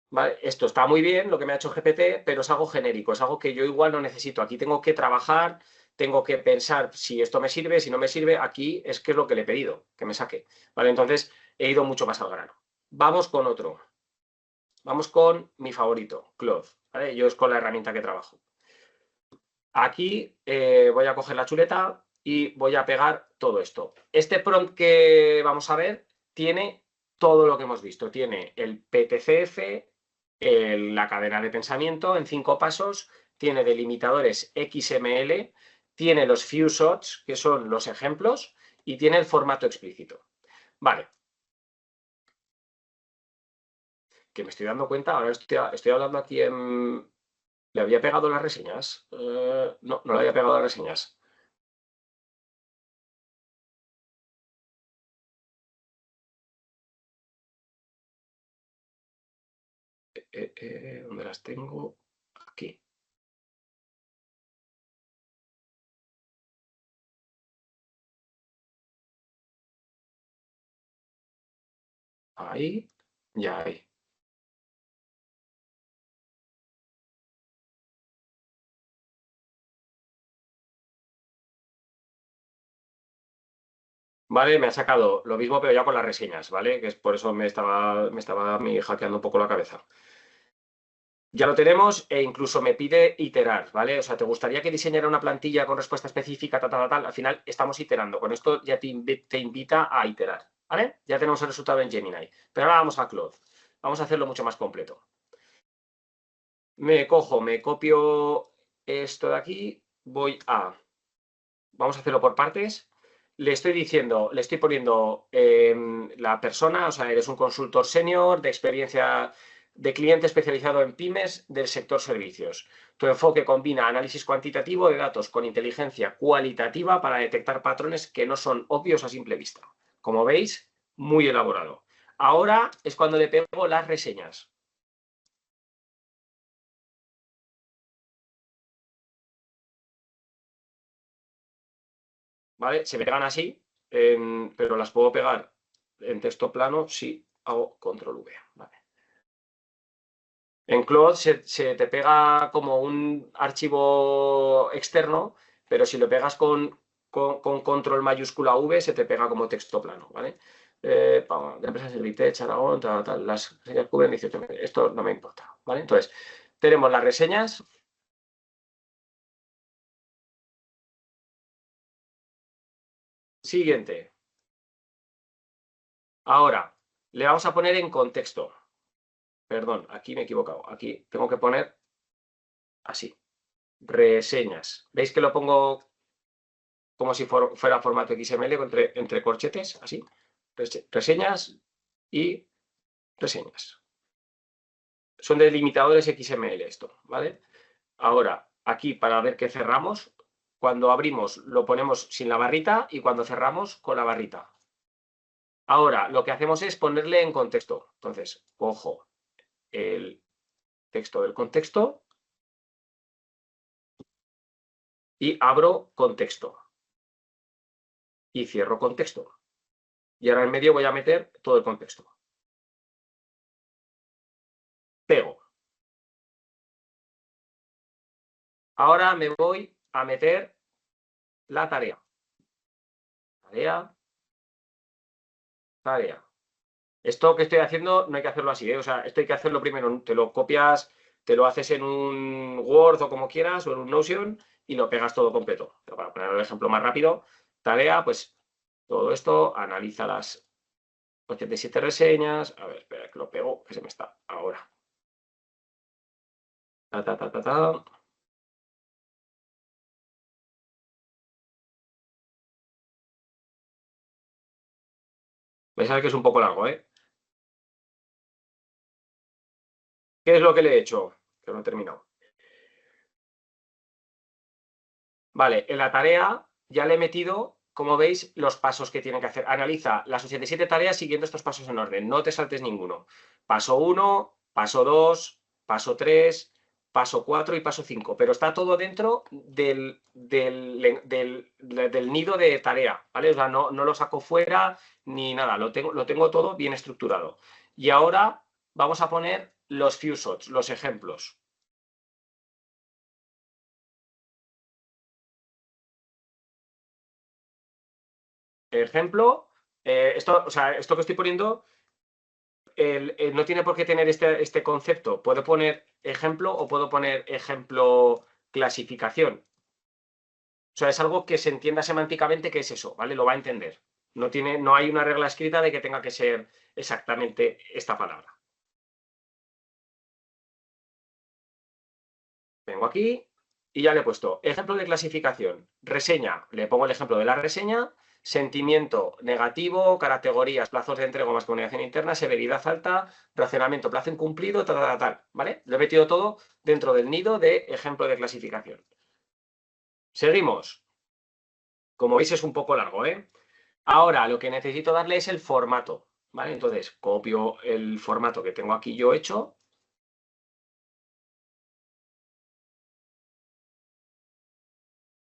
¿Vale? Esto está muy bien, lo que me ha hecho GPT, pero es algo genérico, es algo que yo igual no necesito. Aquí tengo que trabajar, tengo que pensar si esto me sirve, si no me sirve. Aquí es que es lo que le he pedido, que me saque. ¿Vale? Entonces he ido mucho más al grano. Vamos con otro. Vamos con mi favorito, Claude. ¿Vale? Yo es con la herramienta que trabajo. Aquí voy a coger la chuleta y voy a pegar todo esto. Este prompt que vamos a ver tiene todo lo que hemos visto. Tiene el PTCF, la cadena de pensamiento en 5 pasos, tiene delimitadores XML, tiene los few shots, que son los ejemplos, y tiene el formato explícito. Vale. Que me estoy dando cuenta, ahora estoy hablando aquí en... ¿Le había pegado las reseñas? No, no le había pegado las reseñas. ¿Dónde las tengo? Aquí. Ahí. Ya ahí. Vale, me ha sacado lo mismo, pero ya con las reseñas, ¿vale? Que es por eso me estaba a mí hackeando un poco la cabeza. Ya lo tenemos e incluso me pide iterar, ¿vale? O sea, ¿te gustaría que diseñara una plantilla con respuesta específica, tal, tal, tal? Al final estamos iterando. Con esto ya te invita a iterar, ¿vale? Ya tenemos el resultado en Gemini. Pero ahora vamos a Claude. Vamos a hacerlo mucho más completo. Me copio esto de aquí, vamos a hacerlo por partes. Le estoy diciendo, le estoy poniendo la persona, o sea, eres un consultor senior de experiencia de cliente especializado en pymes del sector servicios. Tu enfoque combina análisis cuantitativo de datos con inteligencia cualitativa para detectar patrones que no son obvios a simple vista. Como veis, muy elaborado. Ahora es cuando le pego las reseñas. ¿Vale? Se me pegan así, pero las puedo pegar en texto plano si hago control V. ¿Vale? En Claude se te pega como un archivo externo, pero si lo pegas con control mayúscula V, se te pega como texto plano, ¿vale? De empresas de Vitech, Aragón, tal, las reseñas cubren 18 meses. Esto no me importa, ¿vale? Entonces, tenemos las reseñas. Siguiente. Ahora, le vamos a poner en contexto. Perdón, aquí me he equivocado. Aquí tengo que poner así. Reseñas. ¿Veis que lo pongo como si fuera formato XML entre corchetes? Así. Reseñas y reseñas. Son delimitadores XML esto, ¿vale? Ahora, aquí para ver que cerramos, cuando abrimos lo ponemos sin la barrita y cuando cerramos con la barrita. Ahora, lo que hacemos es ponerle en contexto. Entonces, cojo el texto del contexto y abro contexto. Y cierro contexto. Y ahora en medio voy a meter todo el contexto. Pego. Ahora me voy a meter la tarea. Tarea. Esto que estoy haciendo no hay que hacerlo así, ¿eh? O sea, esto hay que hacerlo primero. Te lo copias, te lo haces en un Word o como quieras, o en un Notion, y lo pegas todo completo. Pero para poner el ejemplo más rápido, tarea, pues todo esto, analiza las 87 reseñas. A ver, espera, que lo pego, que se me está ahora. Vais a ver que es un poco largo, ¿eh? ¿Qué es lo que le he hecho? Que no he terminado. Vale, en la tarea ya le he metido, como veis, los pasos que tiene que hacer. Analiza las 87 tareas siguiendo estos pasos en orden. No te saltes ninguno. Paso 1, paso 2, paso 3, paso 4 y paso 5. Pero está todo dentro del nido de tarea, ¿vale? O sea, no lo saco fuera ni nada. Lo tengo todo bien estructurado. Y ahora vamos a poner los few shots, los ejemplos. Ejemplo, esto que estoy poniendo no tiene por qué tener este concepto. Puedo poner ejemplo o puedo poner ejemplo clasificación. O sea, es algo que se entienda semánticamente que es eso, ¿vale? Lo va a entender. No hay una regla escrita de que tenga que ser exactamente esta palabra. Vengo aquí y ya le he puesto ejemplo de clasificación. Reseña, le pongo el ejemplo de la reseña. Sentimiento negativo, categorías, plazos de entrega más comunicación interna, severidad alta, racionamiento, plazo incumplido, tal, ¿vale? Lo he metido todo dentro del nido de ejemplo de clasificación. Seguimos. Como veis es un poco largo, ¿eh? Ahora lo que necesito darle es el formato, ¿vale? Entonces copio el formato que tengo aquí yo hecho.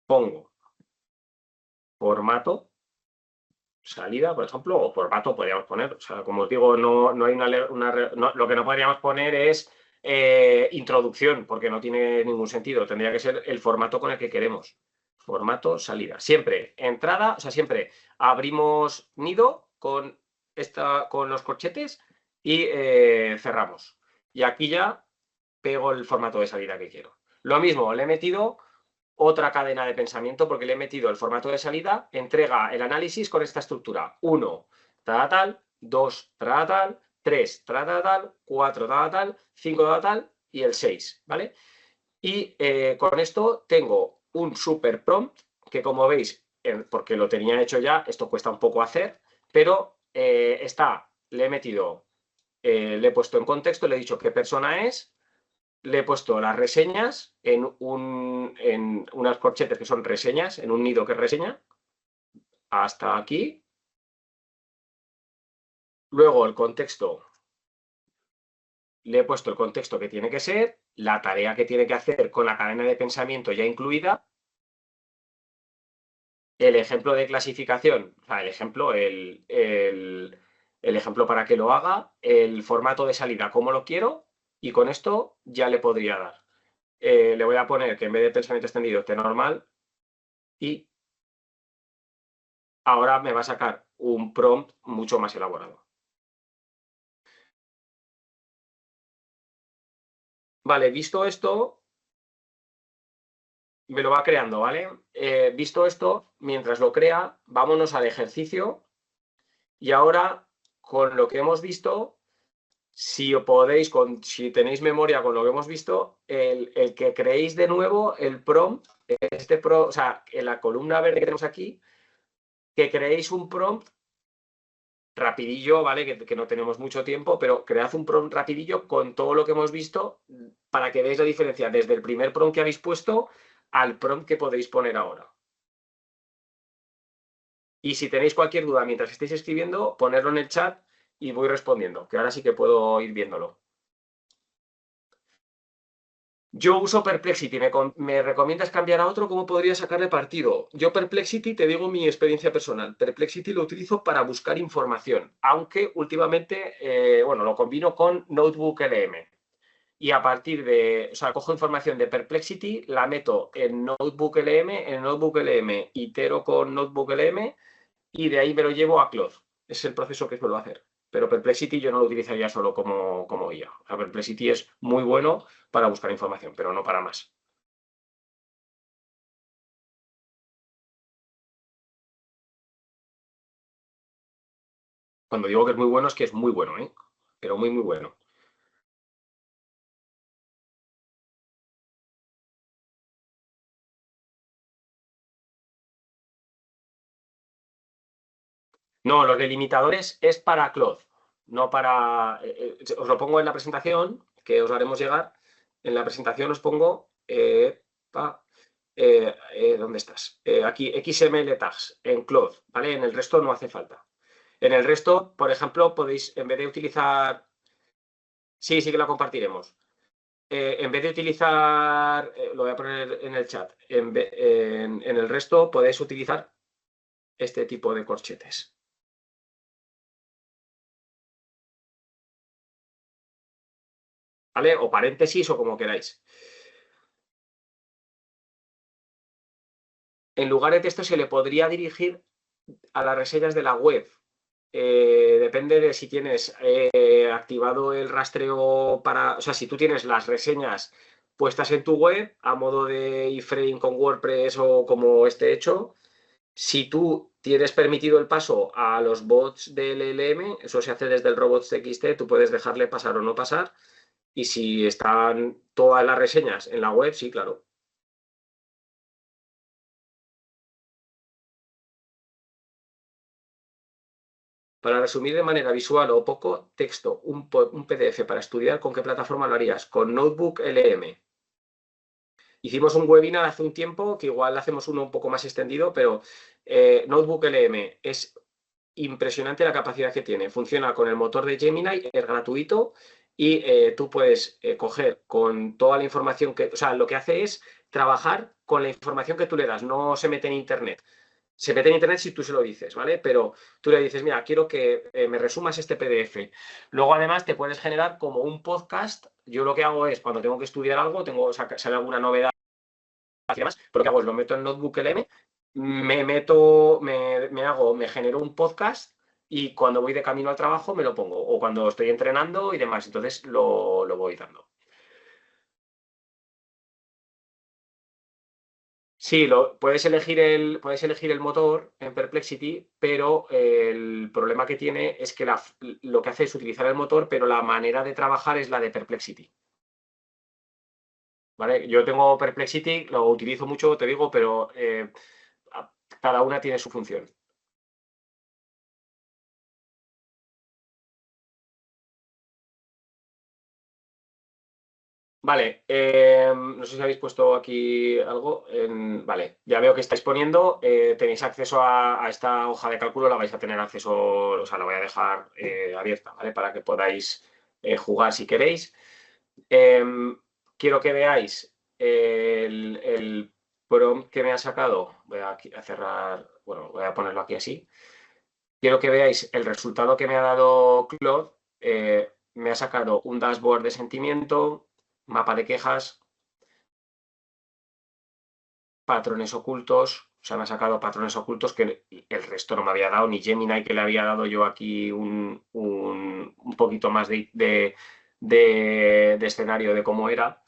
Pongo formato. Salida, por ejemplo, o formato podríamos poner. O sea, como os digo, no hay lo que no podríamos poner es introducción, porque no tiene ningún sentido. Tendría que ser el formato con el que queremos. Formato, salida. Siempre entrada, o sea, siempre abrimos nido con los corchetes y cerramos. Y aquí ya pego el formato de salida que quiero. Lo mismo, le he metido otra cadena de pensamiento porque le he metido el formato de salida, entrega el análisis con esta estructura. 1, tal, 2, tal, 3, tal, 4, tal, 5, tal y el 6, ¿vale? Y con esto tengo un super prompt que, como veis, porque lo tenía hecho ya, esto cuesta un poco hacer, pero le he metido le he puesto en contexto, le he dicho qué persona es, le he puesto las reseñas en unas corchetes que son reseñas, en un nido que es reseña, hasta aquí. Luego el contexto, le he puesto el contexto que tiene que ser, la tarea que tiene que hacer con la cadena de pensamiento ya incluida, el ejemplo de clasificación, o sea, el ejemplo para que lo haga, el formato de salida, cómo lo quiero, y con esto ya le podría dar. Le voy a poner que en vez de pensamiento extendido esté normal y ahora me va a sacar un prompt mucho más elaborado. Vale, visto esto, me lo va creando, ¿vale? Visto esto, mientras lo crea, vámonos al ejercicio y ahora, con lo que hemos visto, si podéis, si tenéis memoria con lo que hemos visto, el que creéis de nuevo el prompt, o sea, en la columna verde que tenemos aquí, que creéis un prompt rapidillo, ¿vale? Que no tenemos mucho tiempo, pero cread un prompt rapidillo con todo lo que hemos visto para que veáis la diferencia desde el primer prompt que habéis puesto al prompt que podéis poner ahora. Y si tenéis cualquier duda mientras estéis escribiendo, ponerlo en el chat y voy respondiendo, que ahora sí que puedo ir viéndolo. Yo uso Perplexity, me recomiendas cambiar a otro, ¿cómo podría sacarle partido? Yo Perplexity, te digo mi experiencia personal, Perplexity lo utilizo para buscar información, aunque últimamente, bueno, lo combino con Notebook LM. Y a partir de, o sea, cojo información de Perplexity, la meto en Notebook LM, en Notebook LM itero con Notebook LM y de ahí me lo llevo a Cloud. Es el proceso que suelo hacer. Pero Perplexity yo no lo utilizaría solo como guía. O sea, Perplexity es muy bueno para buscar información, pero no para más. Cuando digo que es muy bueno, es que es muy bueno, ¿eh? Pero muy, muy bueno. No, los delimitadores es para Cloud, no para... os lo pongo en la presentación, que os haremos llegar. En la presentación os pongo... ¿dónde estás? Aquí, XML tags, en Cloud, ¿vale? En el resto no hace falta. En el resto, por ejemplo, podéis, en vez de utilizar... Sí, sí que la compartiremos. En vez de utilizar... lo voy a poner en el chat. En el resto podéis utilizar este tipo de corchetes. ¿Vale? O paréntesis o como queráis. En lugar de texto se le podría dirigir a las reseñas de la web. Depende de si tienes activado el rastreo para... O sea, si tú tienes las reseñas puestas en tu web a modo de iframe con WordPress o como esté hecho, si tú tienes permitido el paso a los bots del LLM, eso se hace desde el robots.txt, tú puedes dejarle pasar o no pasar. Y si están todas las reseñas en la web, sí, claro. Para resumir de manera visual o poco texto un PDF para estudiar, ¿con qué plataforma lo harías? Con Notebook LM. Hicimos un webinar hace un tiempo, que igual hacemos uno un poco más extendido, pero Notebook LM es impresionante la capacidad que tiene. Funciona con el motor de Gemini, es gratuito y tú puedes coger con toda la información que... O sea, lo que hace es trabajar con la información que tú le das, no se mete en Internet. Se mete en internet si tú se lo dices, ¿vale? Pero tú le dices, mira, quiero que me resumas este PDF. Luego, además, te puedes generar como un podcast. Yo lo que hago es, cuando tengo que estudiar algo, sale alguna novedad y demás, pero lo que hago es lo meto en Notebook LM, me genero un podcast y cuando voy de camino al trabajo me lo pongo. O cuando estoy entrenando y demás. Entonces lo voy dando. Sí, puedes elegir el motor en Perplexity, pero el problema que tiene es que lo que hace es utilizar el motor, pero la manera de trabajar es la de Perplexity. ¿Vale? Yo tengo Perplexity, lo utilizo mucho, te digo, pero cada una tiene su función. Vale, no sé si habéis puesto aquí algo. Vale, ya veo que estáis poniendo. Tenéis acceso a esta hoja de cálculo, la vais a tener acceso, o sea, la voy a dejar abierta, ¿vale? Para que podáis jugar si queréis. Quiero que veáis el prompt que me ha sacado. Voy a cerrar, bueno, voy a ponerlo aquí así. Quiero que veáis el resultado que me ha dado Claude. Me ha sacado un dashboard de sentimiento, mapa de quejas, patrones ocultos. O sea, me ha sacado patrones ocultos que el resto no me había dado, ni Gemini, que le había dado yo aquí un poquito más de escenario de cómo era.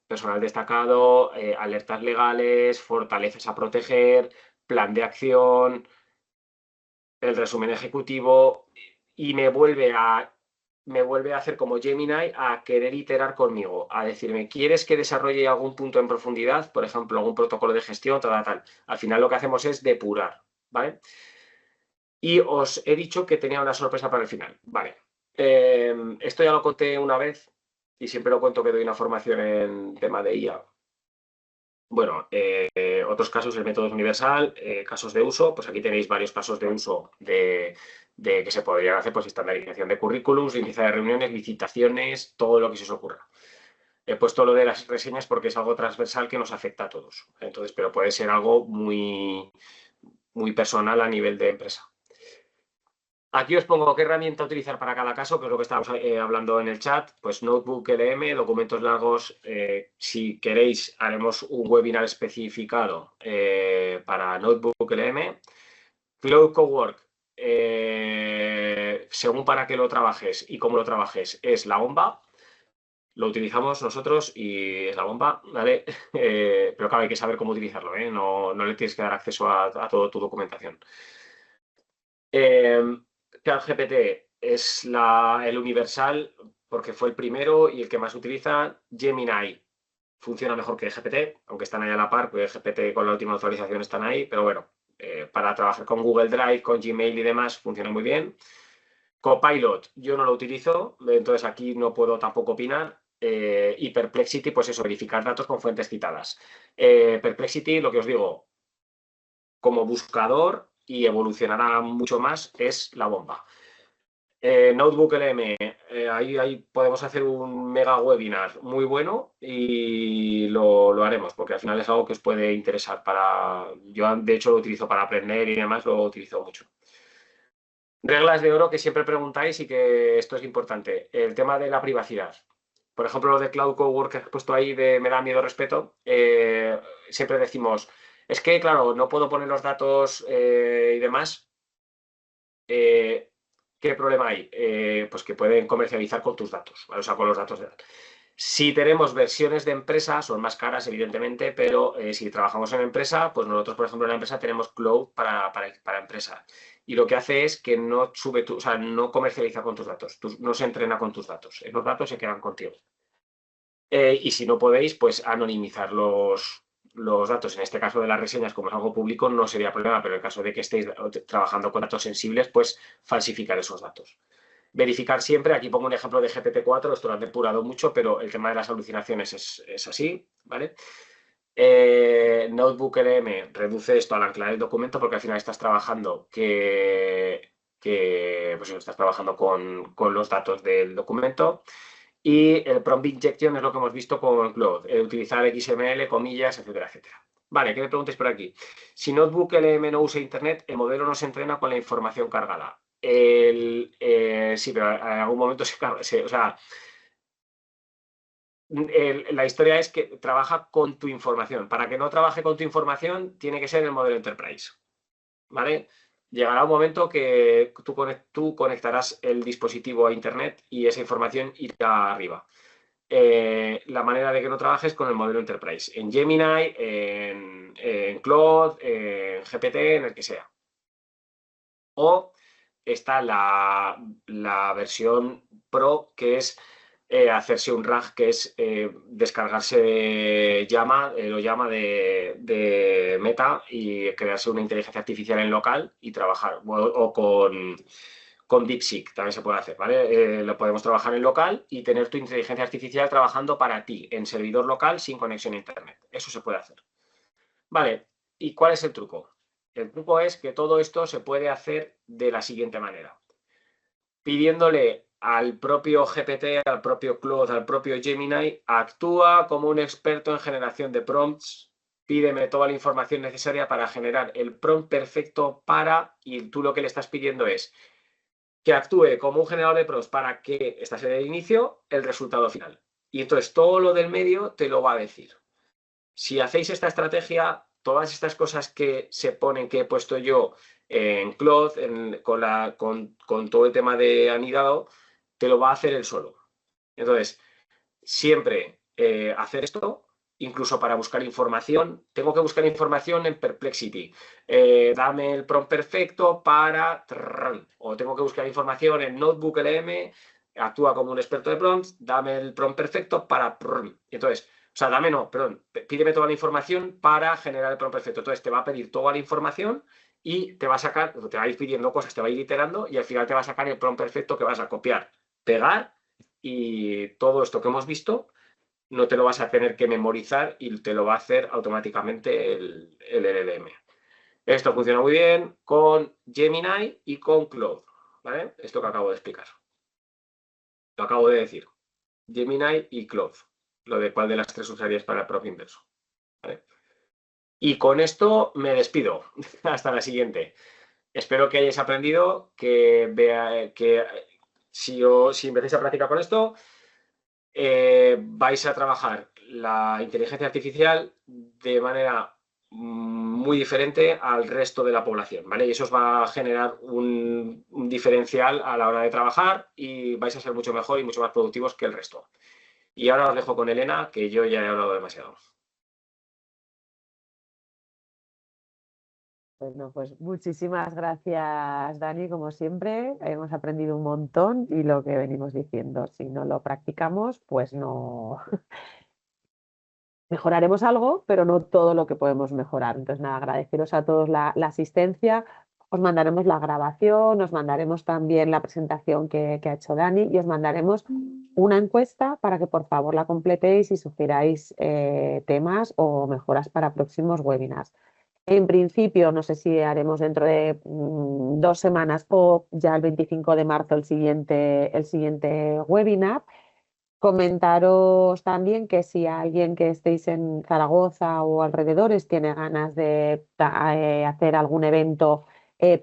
Personal destacado, alertas legales, fortalezas a proteger, plan de acción, el resumen ejecutivo, y me vuelve a hacer como Gemini a querer iterar conmigo, a decirme, ¿quieres que desarrolle algún punto en profundidad? Por ejemplo, algún protocolo de gestión, tal, tal. Al final lo que hacemos es depurar, ¿vale? Y os he dicho que tenía una sorpresa para el final, ¿vale? Esto ya lo conté una vez y siempre lo cuento que doy una formación en tema de IA. Bueno, otros casos, el método es universal, casos de uso, pues aquí tenéis varios casos de uso de que se podrían hacer, pues estandarización de currículums, limpieza de reuniones, licitaciones, todo lo que se os ocurra. He puesto lo de las reseñas porque es algo transversal que nos afecta a todos. Entonces, pero puede ser algo muy, muy personal a nivel de empresa. Aquí os pongo qué herramienta utilizar para cada caso, que es lo que estábamos hablando en el chat. Pues Notebook LM, documentos largos. Si queréis, haremos un webinar especificado para Notebook LM. Cloud Cowork, según para qué lo trabajes y cómo lo trabajes, es la bomba. Lo utilizamos nosotros y es la bomba, ¿vale? Pero claro, hay que saber cómo utilizarlo, ¿eh? No, no le tienes que dar acceso a toda tu documentación. ChatGPT es el universal porque fue el primero y el que más utiliza. Gemini funciona mejor que GPT, aunque están ahí a la par, porque GPT con la última actualización están ahí, pero bueno, para trabajar con Google Drive, con Gmail y demás funciona muy bien. Copilot yo no lo utilizo, entonces aquí no puedo tampoco opinar. Y Perplexity, pues eso, verificar datos con fuentes citadas. Perplexity, lo que os digo, como buscador y evolucionará mucho más, es la bomba. Notebook LM, ahí podemos hacer un mega webinar muy bueno y lo haremos, porque al final es algo que os puede interesar para... Yo, de hecho, lo utilizo para aprender y demás, lo utilizo mucho. Reglas de oro que siempre preguntáis y que esto es importante. El tema de la privacidad. Por ejemplo, lo de Cloud Cowork que has puesto ahí de me da miedo, respeto. Siempre decimos, es que, claro, no puedo poner los datos y demás. ¿Qué problema hay? Pues que pueden comercializar con tus datos, ¿vale? O sea, con los datos de... Si tenemos versiones de empresa, son más caras, evidentemente, pero si trabajamos en empresa, pues nosotros, por ejemplo, en la empresa tenemos Cloud para empresa. Y lo que hace es que no sube o sea, no comercializa con tus datos, no se entrena con tus datos. Los datos se quedan contigo. Y si no podéis, pues anonimizar los datos. En este caso de las reseñas, como es algo público, no sería problema, pero en el caso de que estéis trabajando con datos sensibles, pues falsificar esos datos. Verificar siempre, aquí pongo un ejemplo de GPT-4, esto lo han depurado mucho, pero el tema de las alucinaciones es así, ¿vale? Notebook LM reduce esto al anclar el documento porque al final estás trabajando pues estás trabajando con los datos del documento. Y el prompt injection es lo que hemos visto con Claude, utilizar XML, comillas, etcétera, etcétera. Vale, ¿qué me preguntes por aquí? Si Notebook LM no usa Internet, el modelo no se entrena con la información cargada. Sí, pero en algún momento o sea, la historia es que trabaja con tu información. Para que no trabaje con tu información, tiene que ser el modelo Enterprise. ¿Vale? Llegará un momento que tú conectarás el dispositivo a Internet y esa información irá arriba. La manera de que no trabajes con el modelo Enterprise, en Gemini, en Claude, en GPT, en el que sea. O está la versión Pro, que es hacerse un RAG, que es descargarse lo llama de Meta y crearse una inteligencia artificial en local y trabajar. O Con DeepSeek también se puede hacer, ¿vale? Lo podemos trabajar en local y tener tu inteligencia artificial trabajando para ti en servidor local sin conexión a internet. Eso se puede hacer. Vale, ¿y cuál es el truco? El truco es que todo esto se puede hacer de la siguiente manera. Pidiéndole al propio GPT, al propio Claude, al propio Gemini, actúa como un experto en generación de prompts, pídeme toda la información necesaria para generar el prompt perfecto para, y tú lo que le estás pidiendo es que actúe como un generador de prompts para que esta sea el inicio, el resultado final. Y entonces todo lo del medio te lo va a decir. Si hacéis esta estrategia, todas estas cosas que se ponen, que he puesto yo en Cloud, con todo el tema de anidado, te lo va a hacer él solo. Entonces, siempre hacer esto, incluso para buscar información. Tengo que buscar información en Perplexity. Dame el prompt perfecto para... O tengo que buscar información en Notebook LM, actúa como un experto de prompts, dame el prompt perfecto para... Entonces, o sea, dame no, perdón, pídeme toda la información para generar el prompt perfecto. Entonces, te va a pedir toda la información y te va a sacar, te va a ir pidiendo cosas, te va a ir iterando y al final te va a sacar el prompt perfecto que vas a copiar, pegar y todo esto que hemos visto no te lo vas a tener que memorizar y te lo va a hacer automáticamente el LLM. Esto funciona muy bien con Gemini y con Claude, ¿vale? Esto que acabo de explicar. Lo acabo de decir. Gemini y Claude. Lo de cuál de las tres usarías para el prompt inverso. ¿Vale? Y con esto me despido. Hasta la siguiente. Espero que hayáis aprendido, que si empezáis a practicar con esto, vais a trabajar la inteligencia artificial de manera muy diferente al resto de la población, ¿vale? Y eso os va a generar un diferencial a la hora de trabajar y vais a ser mucho mejor y mucho más productivos que el resto. Y ahora os dejo con Elena, que yo ya he hablado demasiado. Bueno, pues muchísimas gracias, Dani, como siempre. Hemos aprendido un montón y lo que venimos diciendo, si no lo practicamos, pues no mejoraremos algo, pero no todo lo que podemos mejorar. Entonces, nada, agradeceros a todos la asistencia. Os mandaremos la grabación, os mandaremos también la presentación que ha hecho Dani y os mandaremos una encuesta para que por favor la completéis y sugiráis temas o mejoras para próximos webinars. En principio, no sé si haremos dentro de 2 semanas o ya el 25 de marzo el siguiente webinar. Comentaros también que si alguien que estéis en Zaragoza o alrededores tiene ganas de hacer algún evento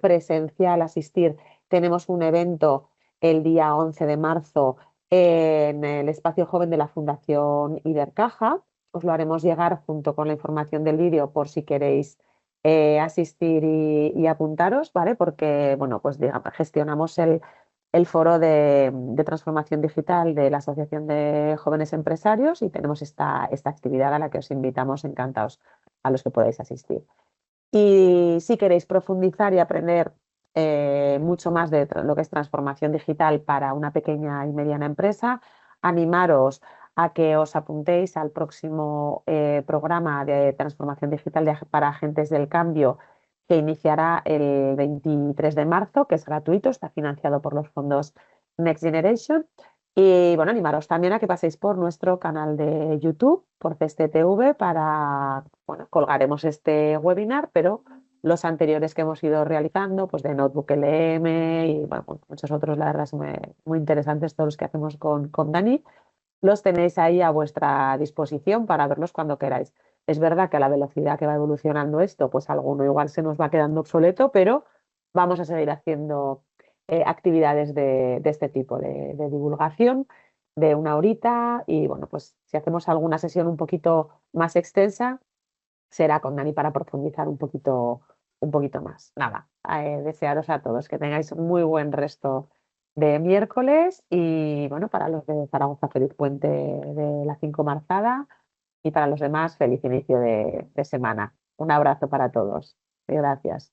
presencial, asistir, tenemos un evento el día 11 de marzo en el espacio joven de la Fundación Ibercaja. Os lo haremos llegar junto con la información del vídeo por si queréis asistir y apuntaros, ¿vale? Porque, bueno, pues digamos, gestionamos el foro de transformación digital de la Asociación de Jóvenes Empresarios y tenemos esta actividad a la que os invitamos encantados a los que podáis asistir. Y si queréis profundizar y aprender mucho más de lo que es transformación digital para una pequeña y mediana empresa, animaros a que os apuntéis al próximo programa de transformación digital para agentes del cambio que iniciará el 23 de marzo, que es gratuito, está financiado por los fondos Next Generation. Y bueno, animaros también a que paséis por nuestro canal de YouTube, por CSTV, para, bueno, colgaremos este webinar, pero los anteriores que hemos ido realizando, pues de Notebook LM y bueno, muchos otros, la verdad, son muy interesantes todos los que hacemos con Dani, los tenéis ahí a vuestra disposición para verlos cuando queráis. Es verdad que a la velocidad que va evolucionando esto, pues alguno igual se nos va quedando obsoleto, pero vamos a seguir haciendo actividades de este tipo de divulgación de una horita y bueno, pues si hacemos alguna sesión un poquito más extensa, será con Dani para profundizar un poquito más. Nada, desearos a todos que tengáis un muy buen resto de miércoles y bueno, para los de Zaragoza, feliz puente de la 5 Marzada y para los demás, feliz inicio de semana. Un abrazo para todos. Gracias.